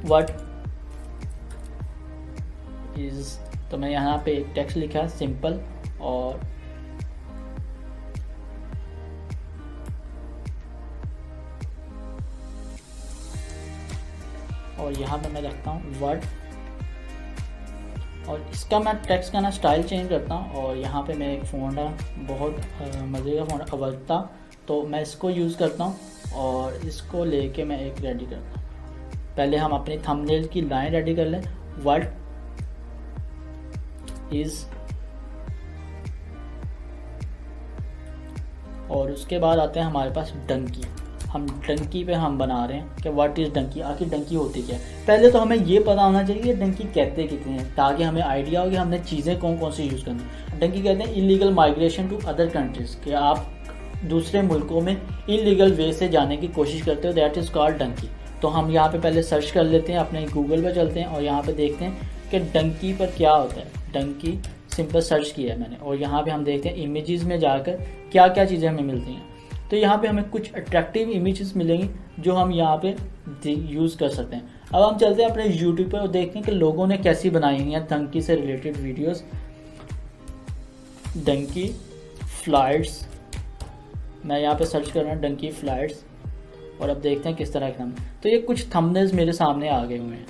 व्हाट इज़, तो मैं यहाँ पे एक टेक्स्ट लिखा है सिंपल, और यहाँ पे मैं रखता हूँ वर्ड, और इसका मैं टेक्स्ट का ना स्टाइल चेंज करता हूँ। और यहाँ पे मैं एक फ़ॉन्ट है, बहुत मज़े का फ़ॉन्ट अवल्ता, तो मैं इसको यूज़ करता हूँ और इसको लेके मैं एक रेडी करता हूँ। पहले हम अपनी थंबनेल की लाइन रेडी कर लें, व्हाट इज़, और उसके बाद आते हैं हमारे पास डंकी। हम डंकी पे हम बना रहे हैं कि व्हाट इज़ डंकी, आखिर डंकी होती क्या है। पहले तो हमें ये पता होना चाहिए कि डंकी कहते कितने हैं, ताकि हमें आइडिया हो कि हमने चीज़ें कौन कौन सी यूज़ करनी है। डंकी कहते हैं illegal migration to other countries, कि आप दूसरे मुल्कों में इलीगल वे से जाने की कोशिश करते हो, दैट इज़ कॉल्ड डंकी। तो हम यहाँ पे पहले सर्च कर लेते हैं, अपने गूगल पर चलते हैं और यहाँ पे देखते हैं कि डंकी पर क्या होता है। डंकी सिंपल सर्च किया है मैंने, और यहाँ पे हम देखते हैं इमेजेस में जाकर क्या क्या चीज़ें हमें मिलती हैं। तो यहाँ पे हमें कुछ अट्रैक्टिव इमेजेस मिलेंगी जो हम यहाँ पे यूज़ कर सकते हैं। अब हम चलते हैं अपने यूट्यूब पर और देखते हैं कि लोगों ने कैसी बनाई हुई हैं डंकी से रिलेटेड वीडियोस। डंकी फ्लाइट्स, मैं यहाँ पे सर्च कर रहा हूँ डंकी फ्लाइट्स, और अब देखते हैं किस तरह के थंबनेल। तो ये कुछ थंबनेल्स मेरे सामने आ गए हुए हैं,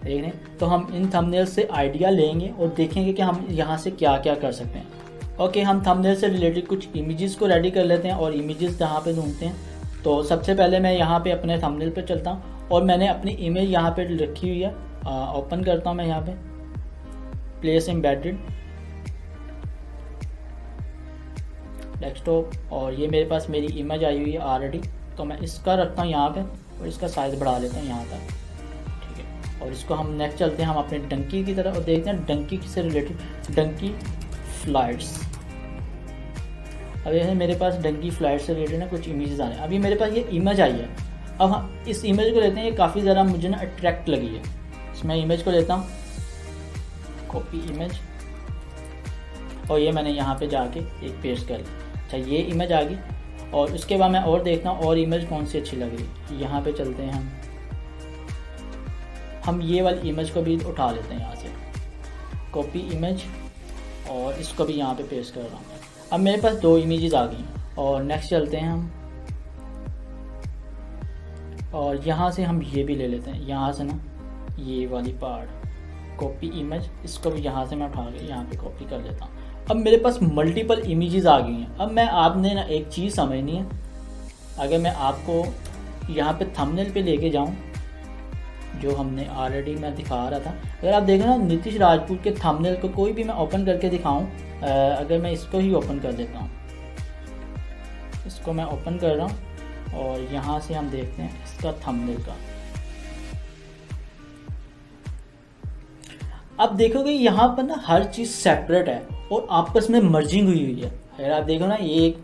देख रहे हैं। तो हम इन थंबनेल से आइडिया लेंगे और देखेंगे कि हम यहाँ से क्या क्या कर सकते हैं। ओके, हम थंबनेल से रिलेटेड कुछ इमेजेस को रेडी कर लेते हैं और इमेजेस जहाँ पे ढूंढते हैं। तो सबसे पहले मैं यहाँ पे अपने थंबनेल पे चलता हूँ और मैंने अपनी इमेज यहाँ पे रखी हुई है। ओपन करता हूँ मैं यहाँ पे प्लेस एम्बेडेड डेस्कटॉप, और ये मेरे पास मेरी इमेज आई हुई है ऑलरेडी। तो मैं इसका रखता हूँ यहाँ पे और इसका साइज़ बढ़ा लेता हूँ यहाँ तक, ठीक है। और इसको हम नेक्स्ट चलते हैं हम अपने डंकी की तरफ और देखते हैं डंकी से रिलेटेड डंकी फ्लाइट्स। अब ये मेरे पास डंकी फ्लाइट से रिलेटेड ना कुछ इमेजेस आ रहे हैं। अभी मेरे पास ये इमेज आई है, अब हम इस इमेज को लेते हैं। ये काफ़ी ज़्यादा मुझे ना अट्रैक्ट लगी है, इसमें इमेज को लेता हूँ, कॉपी इमेज, और ये मैंने यहाँ पे जाके एक पेस्ट कर लिया। अच्छा, ये इमेज आ गई, और उसके बाद मैं और देखता हूँ और इमेज कौन सी अच्छी लग रही है। यहाँ पे चलते हैं हम ये वाली इमेज को भी उठा लेते हैं यहाँ से, कॉपी इमेज, और इसको भी यहाँ पे पेस्ट कर रहा हूँ। अब मेरे पास दो इमेजेस आ गई, और नेक्स्ट चलते हैं हम, और यहाँ से हम ये भी ले लेते हैं, यहाँ से ना ये वाली पार्ट कॉपी इमेज, इसको भी यहाँ से मैं उठा के यहाँ पे कॉपी कर लेता हूँ। अब मेरे पास मल्टीपल इमेजेस आ गई हैं। अब मैं आपने ना एक चीज़ समझनी है, अगर मैं आपको यहाँ पे थंबनेल पे लेके जाऊँ जो हमने ऑलरेडी मैं दिखा रहा था, अगर आप देखें ना नीतीश राजपूत के थंबनेल को कोई भी मैं ओपन करके दिखाऊं, अगर मैं इसको ही ओपन कर देता हूं, इसको मैं ओपन कर रहा हूं और यहाँ से हम देखते हैं इसका थंबनेल का। अब देखोगे यहाँ पर ना हर चीज़ सेपरेट है और आपस में मर्जिंग हुई हुई है। अगर आप देखो ना ये एक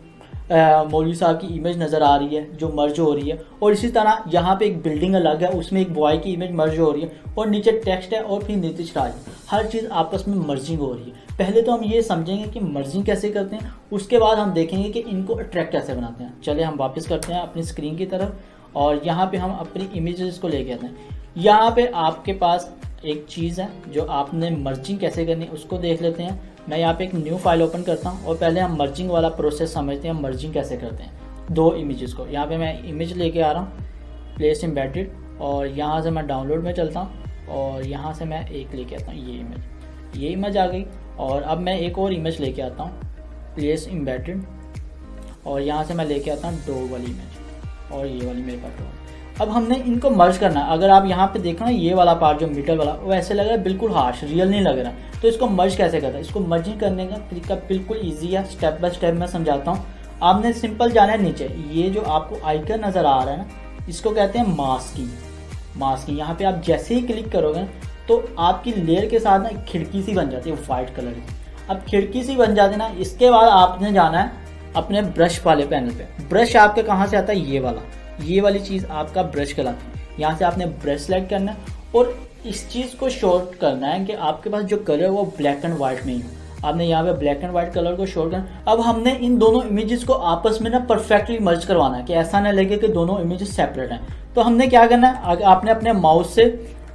मौलवी साहब की इमेज नज़र आ रही है जो मर्ज हो रही है, और इसी तरह यहाँ पे एक बिल्डिंग अलग है उसमें एक बॉय की इमेज मर्ज हो रही है, और नीचे टेक्स्ट है और फिर नीतीश राज, हर चीज़ आपस में मर्जिंग हो रही है। पहले तो हम ये समझेंगे कि मर्जिंग कैसे करते हैं, उसके बाद हम देखेंगे कि इनको अट्रैक्ट कैसे बनाते हैं। चले हम वापस करते हैं अपनी स्क्रीन की तरफ, और यहाँ पर हम अपनी इमेजेस को लेके आते हैं। यहाँ पर आपके पास एक चीज़ है जो आपने मर्जिंग कैसे करनी है उसको देख लेते हैं। मैं यहाँ पे एक न्यू फाइल ओपन करता हूँ और पहले हम मर्जिंग वाला प्रोसेस समझते हैं, मर्जिंग कैसे करते हैं दो इमेजेस को। यहाँ पे मैं इमेज लेके आ रहा हूँ प्लेस एम्बेडेड, और यहाँ से मैं डाउनलोड में चलता हूँ और यहाँ से मैं एक लेके आता हूँ ये इमेज आ गई। और अब मैं एक और इमेज लेके आता हूँ प्लेस एम्बेडेड, और यहाँ से मैं लेके आता हूँ डॉग वाली इमेज, और ये वाली मेरे पास डॉग। अब हमने इनको मर्ज करना है। अगर आप यहाँ पे देखो ना ये वाला पार्ट जो मिडल वाला वो ऐसे लग रहा है बिल्कुल हार्श, रियल नहीं लग रहा, तो इसको मर्ज कैसे करता है। इसको मर्जिंग करने का तरीका बिल्कुल इजी है, स्टेप बाय स्टेप मैं समझाता हूँ। आपने सिंपल जाना है नीचे, ये जो आपको आइकन नज़र आ रहा है ना इसको कहते हैं मास्किंग। यहाँ पे आप जैसे ही क्लिक करोगे तो आपकी लेयर के साथ ना एक खिड़की सी बन जाती है वाइट कलर की। अब खिड़की सी बन जाती है ना, इसके बाद आपने जाना है अपने ब्रश वाले पैनल पे। ब्रश आपके कहाँ से आता है, ये वाली चीज़ आपका ब्रश कहलाती है। यहाँ से आपने ब्रश सेलेक्ट करना है और इस चीज़ को शॉर्ट करना है कि आपके पास जो कलर है वो ब्लैक एंड वाइट में ही हो। आपने यहाँ पे ब्लैक एंड वाइट कलर को शॉर्ट करना। अब हमने इन दोनों इमेजेस को आपस में ना परफेक्टली मर्ज करवाना है कि ऐसा ना लगे कि दोनों इमेजेस सेपरेट हैं। तो हमने क्या करना है, आपने अपने माउस से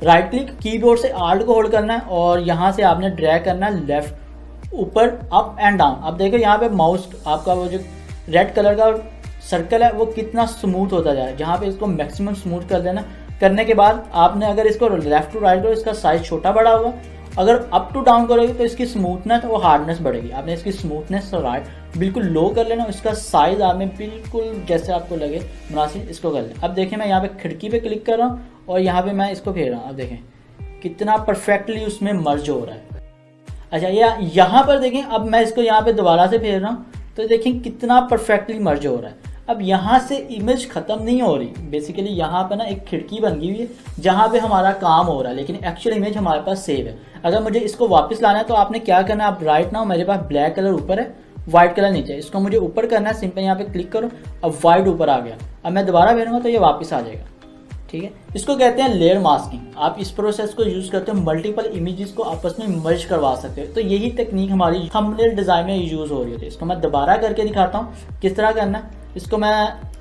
राइट क्लिक कीबोर्ड से आल्ट को होल्ड करना है और यहाँ से आपने ड्रैग करना है लेफ्ट ऊपर अप एंड डाउन। अब देखो यहाँ पे माउस आपका वो जो रेड कलर का सर्कल है वो कितना स्मूथ होता जा रहा है। जहाँ पे इसको मैक्सिमम स्मूथ कर देना। करने के बाद आपने अगर इसको लेफ्ट टू राइट करो इसका साइज छोटा बड़ा होगा, अगर अप टू डाउन करोगे तो इसकी स्मूथनेस और हार्डनेस बढ़ेगी। आपने इसकी स्मूथनेस और राइट बिल्कुल लो कर लेना, इसका साइज आपने बिल्कुल जैसे आपको लगे मुनासिब इसको कर लें। अब देखें मैं यहाँ पे खिड़की पे क्लिक कर रहा हूँ और यहाँ पे मैं इसको फेर रहा हूँ। अब देखें कितना परफेक्टली उसमें मर्ज हो रहा है। अच्छा यहाँ पर देखें, अब मैं इसको यहाँ पे दोबारा से फेर रहा हूँ तो देखें कितना परफेक्टली मर्ज हो रहा है। अब यहाँ से इमेज ख़त्म नहीं हो रही, बेसिकली यहाँ पे ना एक खिड़की बन गई हुई है जहाँ पे हमारा काम हो रहा है, लेकिन एक्चुअल इमेज हमारे पास सेव है। अगर मुझे इसको वापस लाना है तो आपने क्या करना है, आप राइट नाउ मेरे पास ब्लैक कलर ऊपर है, वाइट कलर नीचे है, इसको मुझे ऊपर करना है। सिंपल यहाँ पे क्लिक करो, अब वाइट ऊपर आ गया। अब मैं दोबारा फेरूंगा तो ये वापस आ जाएगा। ठीक है, इसको कहते हैं लेयर मास्किंग। आप इस प्रोसेस को यूज़ करते हो मल्टीपल इमेजेस को आपस में मर्ज करवा सकते हो। तो यही टेक्निक हमारी थंबनेल डिज़ाइन में यूज़ हो रही होती है। इसको मैं दोबारा करके दिखाता हूँ किस तरह करना है। इसको मैं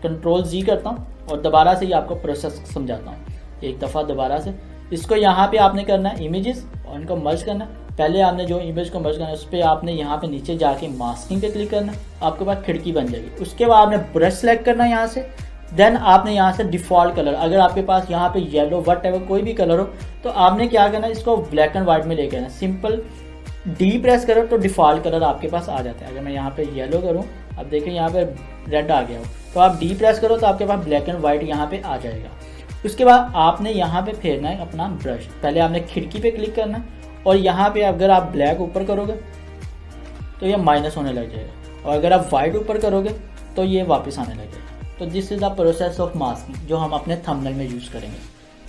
Ctrl+Z करता हूँ और दोबारा से ही आपको प्रोसेस समझाता हूँ। एक दफ़ा दोबारा से इसको यहाँ पे आपने करना है इमेजेस और इनको मर्ज करना है। पहले आपने जो इमेज को मर्ज करना है उस पर आपने यहाँ पे नीचे जाके मास्किंग पे क्लिक करना है, आपके पास खिड़की बन जाएगी। उसके बाद आपने ब्रश सेलेक्ट करना है यहाँ से, देन आपने यहाँ से डिफ़ॉल्ट कलर, अगर आपके पास यहाँ पे येलो वट एवर कोई भी कलर हो तो आपने क्या करना है, इसको ब्लैक एंड वाइट में लेके आना। सिंपल डी प्रेस करो तो डिफ़ॉल्ट कलर आपके पास आ जाता है। अगर मैं यहाँ पे येलो करूँ, अब देखें यहाँ पे रेड आ गया हो, तो आप डी प्रेस करो तो आपके पास ब्लैक एंड वाइट यहाँ पे आ जाएगा। उसके बाद आपने यहाँ पे फेरना है अपना ब्रश। पहले आपने खिड़की पे क्लिक करना है और यहाँ पे अगर आप ब्लैक ऊपर करोगे तो ये माइनस होने लग जाएगा, और अगर आप वाइट ऊपर करोगे तो ये वापस आने लग जाएगा। तो this is the process of masking जो हम अपने थंबनेल में यूज़ करेंगे।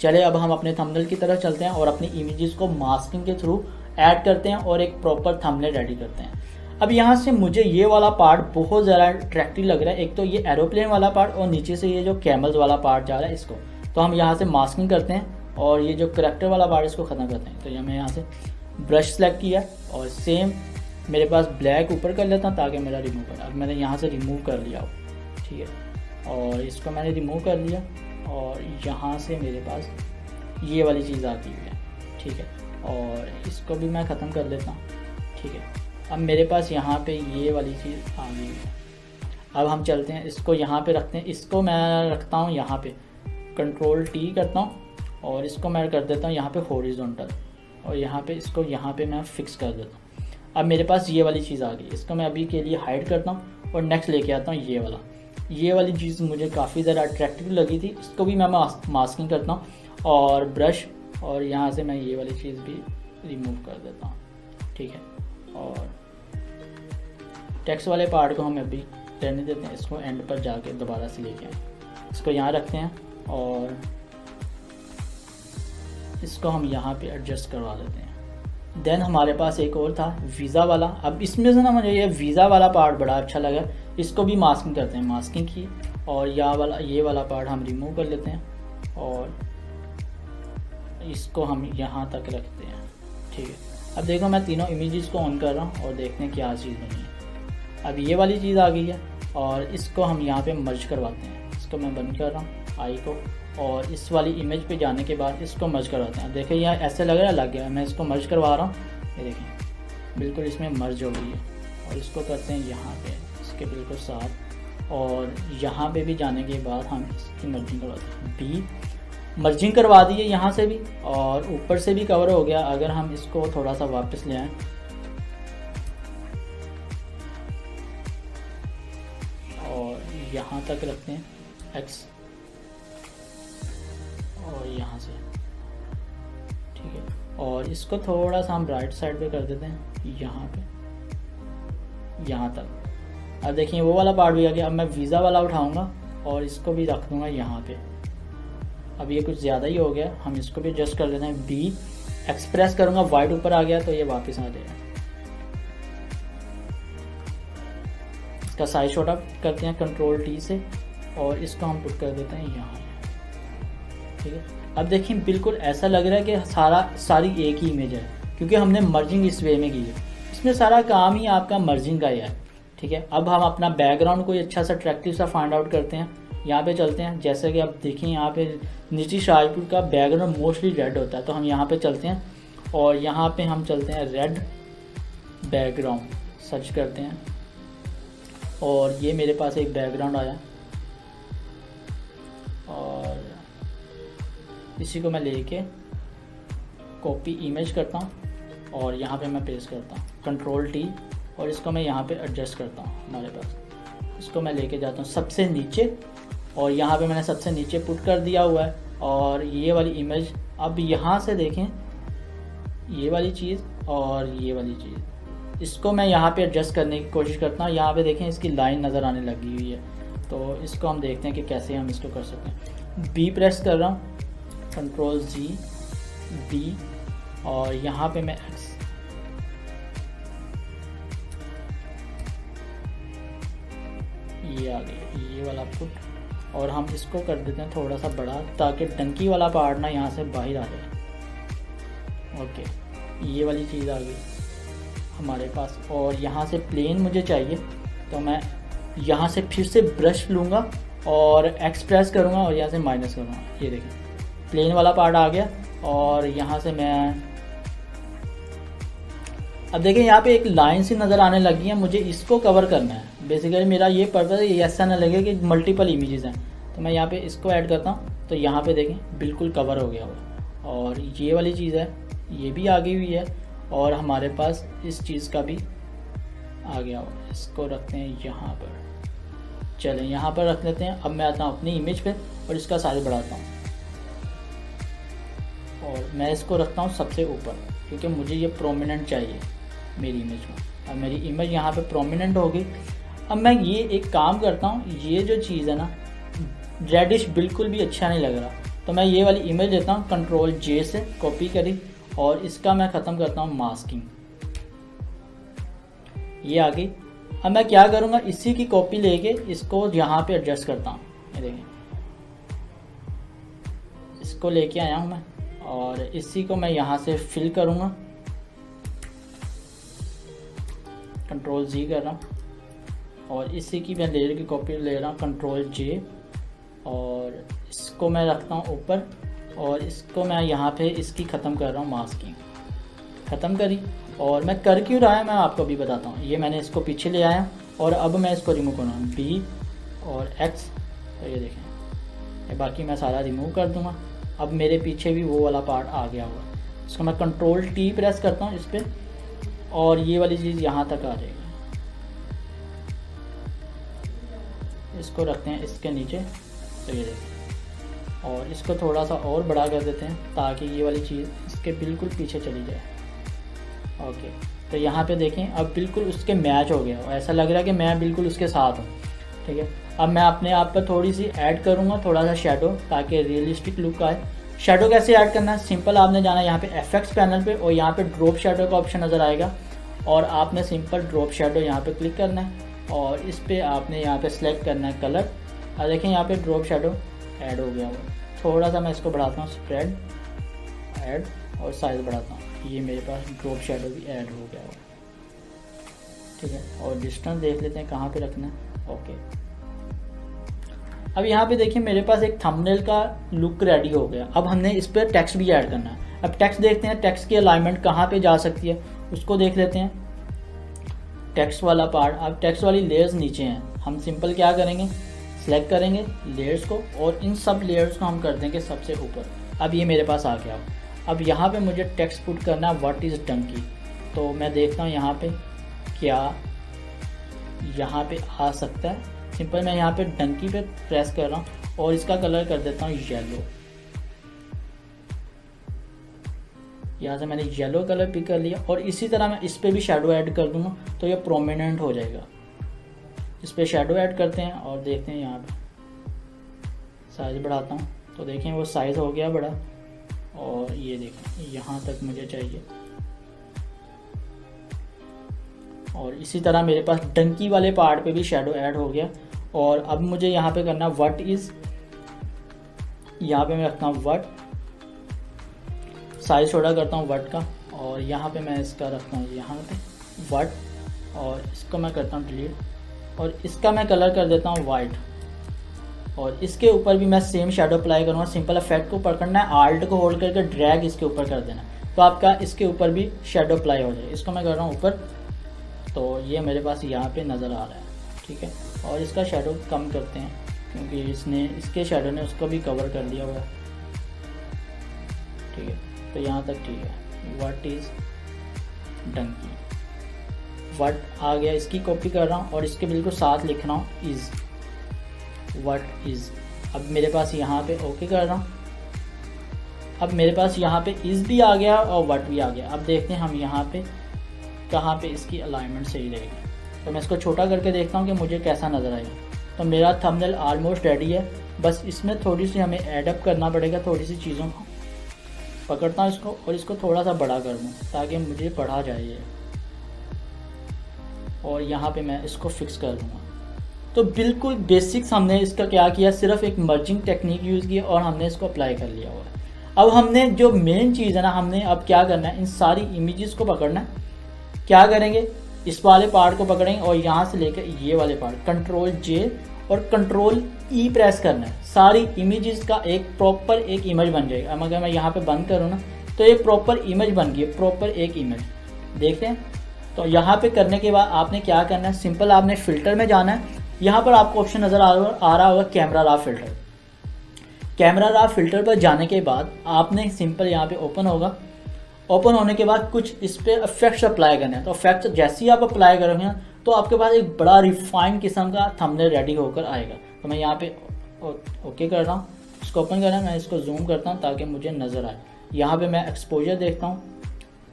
चले अब हम अपने थंबनेल की तरफ चलते हैं और अपनी इमेजेस को मास्किंग के थ्रू ऐड करते हैं और एक प्रॉपर थंबनेल रेडी करते हैं। अब यहाँ से मुझे ये वाला पार्ट बहुत ज़्यादा अट्रैक्टिव लग रहा है। एक तो ये एरोप्लेन वाला पार्ट और नीचे से ये जो कैमल्स वाला पार्ट जा रहा है इसको, तो हम यहाँ से मास्किंग करते हैं और ये जो करेक्टर वाला पार्ट इसको ख़त्म करते हैं। तो ये मैं यहाँ से ब्रश सेलेक्ट किया और सेम मेरे पास ब्लैक ऊपर कर लेता हूँ ताकि मेरा रिमूव कर। अब मैंने यहाँ से रिमूव कर लिया हो, ठीक है, और इसको मैंने रिमूव कर लिया और यहाँ से मेरे पास ये वाली चीज़ आती हुई है, ठीक है, और इसको भी मैं ख़त्म कर लेता हूँ, ठीक है। अब मेरे पास यहाँ पे ये वाली चीज़ आ गई है। अब हम चलते हैं, इसको यहाँ पे रखते हैं। इसको मैं रखता हूँ यहाँ पे, Ctrl+T करता हूँ और इसको मैं कर देता हूँ यहाँ पे हॉरिजॉन्टल, और यहाँ पे इसको यहाँ पे मैं फिक्स कर देता हूँ। अब मेरे पास ये वाली चीज़ आ गई, इसको मैं अभी के लिए हाइड करता हूँ और नेक्स्ट लेके आता हूँ ये वाली चीज़ मुझे काफ़ी ज़्यादा अट्रैक्टिव लगी थी। इसको भी मैं मास्किंग करता हूँ और ब्रश, और यहाँ से मैं ये वाली चीज़ भी रिमूव कर देता हूँ, ठीक है। और टेक्स्ट वाले पार्ट को हम अभी रहने देते हैं, इसको एंड पर जाके दोबारा से लेके आए, इसको यहाँ रखते हैं और इसको हम यहाँ पे एडजस्ट करवा देते हैं। देन हमारे पास एक और था वीज़ा वाला। अब इसमें से ना मुझे ये वीज़ा वाला पार्ट बड़ा अच्छा लगा, इसको भी मास्किंग करते हैं। मास्किंग की और ये वाला पार्ट हम रिमूव कर लेते हैं और इसको हम यहाँ तक रखते हैं, ठीक है। अब देखो मैं तीनों इमेजेस को ऑन कर रहा हूँ और देखते हैं क्या चीज़ बनी है। अब ये वाली चीज़ आ गई है और इसको हम यहाँ पे मर्ज करवाते हैं। इसको मैं बंद कर रहा हूँ आई को, और इस वाली इमेज पे जाने के बाद इसको मर्ज करवाते हैं। देखिए यहाँ ऐसे लग रहा है, लग गया। मैं इसको मर्ज करवा रहा हूँ, ये देखें बिल्कुल इसमें मर्ज हो गई है। और इसको करते हैं यहाँ पे इसके बिल्कुल साथ, और यहाँ पे भी जाने के बाद हम इसकी मर्जिंग करवाते हैं। बी मर्जिंग करवा दी है यहाँ से भी, और ऊपर से भी कवर हो गया। अगर हम इसको थोड़ा सा वापस ले आएँ और यहाँ तक रखते हैं एक्स, और यहाँ से, ठीक है, और इसको थोड़ा सा हम राइट साइड पे कर देते हैं यहाँ पे, यहाँ तक। अब देखिए वो वाला पार्ट भी आ गया। अब मैं वीज़ा वाला उठाऊँगा और इसको भी रख दूँगा यहाँ पे। अब ये कुछ ज़्यादा ही हो गया, हम इसको भी एडजस्ट कर लेते हैं। बी एक्सप्रेस करूँगा, वाइट ऊपर आ गया तो ये वापस आ जाएगा। इसका साइज छोटा करते हैं Ctrl+T से, और इसको हम पुट कर देते हैं यहाँ, ठीक है। अब देखिए बिल्कुल ऐसा लग रहा है कि सारी एक ही इमेज है, क्योंकि हमने मर्जिंग इस वे में की है। इसमें सारा काम ही आपका मर्जिंग का ही है, ठीक है। अब हम अपना बैकग्राउंड कोई अच्छा सा अट्रैक्टिव सा फाइंड आउट करते हैं। यहाँ पे चलते हैं। जैसे कि आप देखें यहाँ पे नीतीश राजपूत का बैकग्राउंड मोस्टली रेड होता है, तो हम यहाँ पे चलते हैं और यहाँ पे हम चलते हैं रेड बैकग्राउंड, सर्च करते हैं और ये मेरे पास एक बैकग्राउंड आया और इसी को मैं लेके कॉपी इमेज करता हूँ और यहाँ पे मैं पेस्ट करता हूँ Ctrl+T और इसको मैं यहाँ पे एडजस्ट करता हूँ। हमारे पास इसको मैं लेके जाता हूँ सबसे नीचे और यहाँ पे मैंने सबसे नीचे पुट कर दिया हुआ है। और ये वाली इमेज अब यहाँ से देखें, ये वाली चीज़ और ये वाली चीज़, इसको मैं यहाँ पे एडजस्ट करने की कोशिश करता हूँ। यहाँ पे देखें इसकी लाइन नज़र आने लगी हुई है, तो इसको हम देखते हैं कि कैसे हम इसको कर सकते हैं। बी प्रेस कर रहा हूँ, Ctrl+G B और यहाँ पे मैं X, ये आ गई ये वाला पुट और हम इसको कर देते हैं थोड़ा सा बड़ा ताकि डंकी वाला पार्ट ना यहाँ से बाहर आ जाए। ओके, ये वाली चीज़ आ गई हमारे पास। और यहाँ से प्लेन मुझे चाहिए, तो मैं यहाँ से फिर से ब्रश लूँगा और एक्स प्रेस करूँगा और यहाँ से माइनस करूँगा। ये देखें प्लेन वाला पार्ट आ गया। और यहाँ से मैं अब देखें यहाँ पे एक लाइन सी नज़र आने लगी है, मुझे इसको कवर करना है। बेसिकली मेरा ये पर्पस है, ये ऐसा ना लगे कि मल्टीपल इमेजेस हैं, तो मैं यहाँ पे इसको ऐड करता हूँ। तो यहाँ पे देखें बिल्कुल कवर हो गया हुआ। और ये वाली चीज़ है, ये भी आ गई हुई है और हमारे पास इस चीज़ का भी आ गया हुआ। इसको रखते हैं यहाँ पर, चलें यहाँ पर रख लेते हैं। अब मैं आता हूँ अपनी इमेज पे और इसका साइज बढ़ाता हूँ और मैं इसको रखता हूँ सबसे ऊपर, क्योंकि मुझे ये प्रोमिनेंट चाहिए मेरी इमेज में। अब मेरी इमेज यहाँ पे प्रोमिनेंट होगी। अब मैं ये एक काम करता हूँ, ये जो चीज़ है ना रेडिश बिल्कुल भी अच्छा नहीं लग रहा, तो मैं ये वाली इमेज लेता हूँ, Ctrl+J से कॉपी करी और इसका मैं ख़त्म करता हूँ मास्किंग। ये आ गई। अब मैं क्या करूँगा, इसी की कॉपी लेके इसको यहाँ पे एडजस्ट करता हूँ। ये देखें इसको लेके आया हूँ मैं और इसी को मैं यहाँ से फिल करूँगा, Ctrl+Z कर रहा हूँ और इसी की मैं लेयर की कॉपी ले रहा हूँ, Ctrl+J और इसको मैं रखता हूँ ऊपर और इसको मैं यहाँ पे इसकी ख़त्म कर रहा हूँ मास्किंग। ख़त्म करी। और मैं कर क्यों रहा है मैं आपको भी बताता हूँ। ये मैंने इसको पीछे ले आया और अब मैं इसको रिमूव कर रहा हूँ B और X। तो ये देखें ये बाकी मैं सारा रिमूव कर दूँगा। अब मेरे पीछे भी वो वाला पार्ट आ गया हुआ। इसको मैं Ctrl+T प्रेस करता हूँ इस पर और ये वाली चीज़ यहाँ तक आ जाएगी। इसको रखते हैं इसके नीचे। तो ये देखें और इसको थोड़ा सा और बड़ा कर देते हैं ताकि ये वाली चीज़ इसके बिल्कुल पीछे चली जाए। ओके, तो यहाँ पे देखें अब बिल्कुल उसके मैच हो गया, ऐसा लग रहा है कि मैं बिल्कुल उसके साथ हूँ। ठीक है, अब मैं अपने आप पर थोड़ी सी ऐड करूँगा, थोड़ा सा शेडो, ताकि रियलिस्टिक लुक आए। शेडो कैसे ऐड करना है, सिंपल आपने जाना यहाँ पे FX पैनल पे और यहाँ पे ड्रॉप शेडो का ऑप्शन नज़र आएगा और आपने सिंपल ड्रॉप शेडो यहाँ पे क्लिक करना है और इस पे आपने यहाँ पे सेलेक्ट करना है कलर। और देखें यहाँ पे ड्रॉप शेडो ऐड हो गया हुआ। थोड़ा सा मैं इसको बढ़ाता हूँ, स्प्रेड ऐड और साइज़ बढ़ाता हूँ। ये मेरे पास ड्रॉप शेडो भी ऐड हो गया हुआ। ठीक है, और डिस्टेंस देख लेते हैं कहाँ पे रखना है। ओके, अब यहाँ पे देखिए मेरे पास एक थंबनेल का लुक रेडी हो गया। अब हमने इस पर टेक्स्ट भी ऐड करना है। अब टेक्स्ट देखते हैं, टेक्स्ट की अलाइनमेंट कहाँ पे जा सकती है उसको देख लेते हैं। टेक्स्ट वाला पार्ट, अब टेक्स्ट वाली लेयर्स नीचे हैं। हम सिंपल क्या करेंगे, सेलेक्ट करेंगे लेयर्स को और इन सब लेयर्स को हम कर देंगे सबसे ऊपर। अब ये मेरे पास आ गया। अब यहाँ पे मुझे टेक्स्ट पुट करना है व्हाट इज़ डंकी। तो मैं देखता हूँ यहाँ पे क्या यहाँ पे आ सकता है। सिंपल मैं यहाँ पे डंकी पे प्रेस कर रहा हूँ और इसका कलर कर देता हूँ येलो। यहाँ से मैंने येलो कलर पिक कर लिया और इसी तरह मैं इस पे भी शेडो ऐड कर दूँगा तो ये प्रोमिनेंट हो जाएगा। इस पे शेडो ऐड करते हैं और देखते हैं यहाँ पे साइज़ बढ़ाता हूँ तो देखें वो साइज़ हो गया बड़ा। और ये देखें यहाँ तक मुझे चाहिए। और इसी तरह मेरे पास डंकी वाले पार्ट पे भी शेडो ऐड हो गया। और अब मुझे यहाँ पे करना व्हाट इज़, यहाँ पे मैं रखता हूँ व्हाट, साइज छोटा करता हूँ व्हाट का और यहाँ पे मैं इसका रखता हूँ यहाँ पे व्हाट और इसको मैं करता हूँ डिलीट और इसका मैं कलर कर देता हूँ वाइट। और इसके ऊपर भी मैं सेम शेडो अप्लाई करूँगा। सिंपल इफेक्ट को पकड़ना है, आल्ट को होल्ड करके ड्रैग इसके ऊपर कर देना, तो आपका इसके ऊपर भी शेडो अप्लाई हो जाए। इसको मैं कर रहा हूँ ऊपर, तो ये मेरे पास यहाँ पे नज़र आ रहा है, ठीक है। और इसका शेडो कम करते हैं क्योंकि इसके शेडो ने उसको भी कवर कर दिया हुआ है, ठीक है। तो यहाँ तक ठीक है। व्हाट इज़ डंकी, व्हाट आ गया, इसकी कॉपी कर रहा हूँ और इसके बिल्कुल साथ लिख रहा हूँ इज़, व्हाट इज़। अब मेरे पास यहाँ पे ओके कर रहा हूँ। अब मेरे पास यहाँ पे इज़ भी आ गया और व्हाट भी आ गया। अब देखते हैं हम यहाँ पे कहाँ पे इसकी अलाइनमेंट सही रहेगी। तो मैं इसको छोटा करके देखता हूँ कि मुझे कैसा नज़र आएगा। तो मेरा थंबनेल ऑलमोस्ट रेडी है, बस इसमें थोड़ी सी हमें एडअप करना पड़ेगा, थोड़ी सी चीज़ों को। पकड़ता हूँ इसको और इसको थोड़ा सा बड़ा कर दूँ ताकि मुझे पढ़ा जाए ये, और यहाँ पे मैं इसको फिक्स कर दूँगा। तो बिल्कुल बेसिक्स हमने इसका क्या किया, सिर्फ एक मर्जिंग टेक्निक यूज़ की और हमने इसको अप्लाई कर लिया हुआ है। अब हमने जो मेन चीज़ है ना, हमने अब क्या करना है, इन सारी इमेजेस को पकड़ना है। क्या करेंगे, इस वाले पार्ट को पकड़ेंगे और यहाँ से लेकर ये वाले पार्ट कंट्रोल जे और कंट्रोल ई प्रेस करना है। सारी इमेजेस का एक प्रॉपर एक इमेज बन जाएगा। अब अगर मैं यहाँ पे बंद करूँ ना, तो ये प्रॉपर इमेज बन गई, प्रॉपर एक इमेज, देखते हैं। तो यहाँ पे करने के बाद आपने क्या करना है, सिंपल आपने फ़िल्टर में जाना है। यहाँ पर आपको ऑप्शन नज़र आ रहा होगा camera raw filter. Camera raw filter पर जाने के बाद आपने सिंपल यहाँ पे ओपन होगा। ओपन होने के बाद कुछ इस पर इफेक्ट्स अप्लाई करने हैं। तो इफेक्ट्स जैसे ही आप अप्लाई करोगे ना, तो आपके पास एक बड़ा रिफाइंड किस्म का थंबनेल रेडी होकर आएगा। तो मैं यहाँ पे ओके कर रहा हूँ, इसको ओपन करना है। मैं इसको जूम करता हूँ ताकि मुझे नज़र आए। यहाँ पे मैं एक्सपोजर देखता हूँ।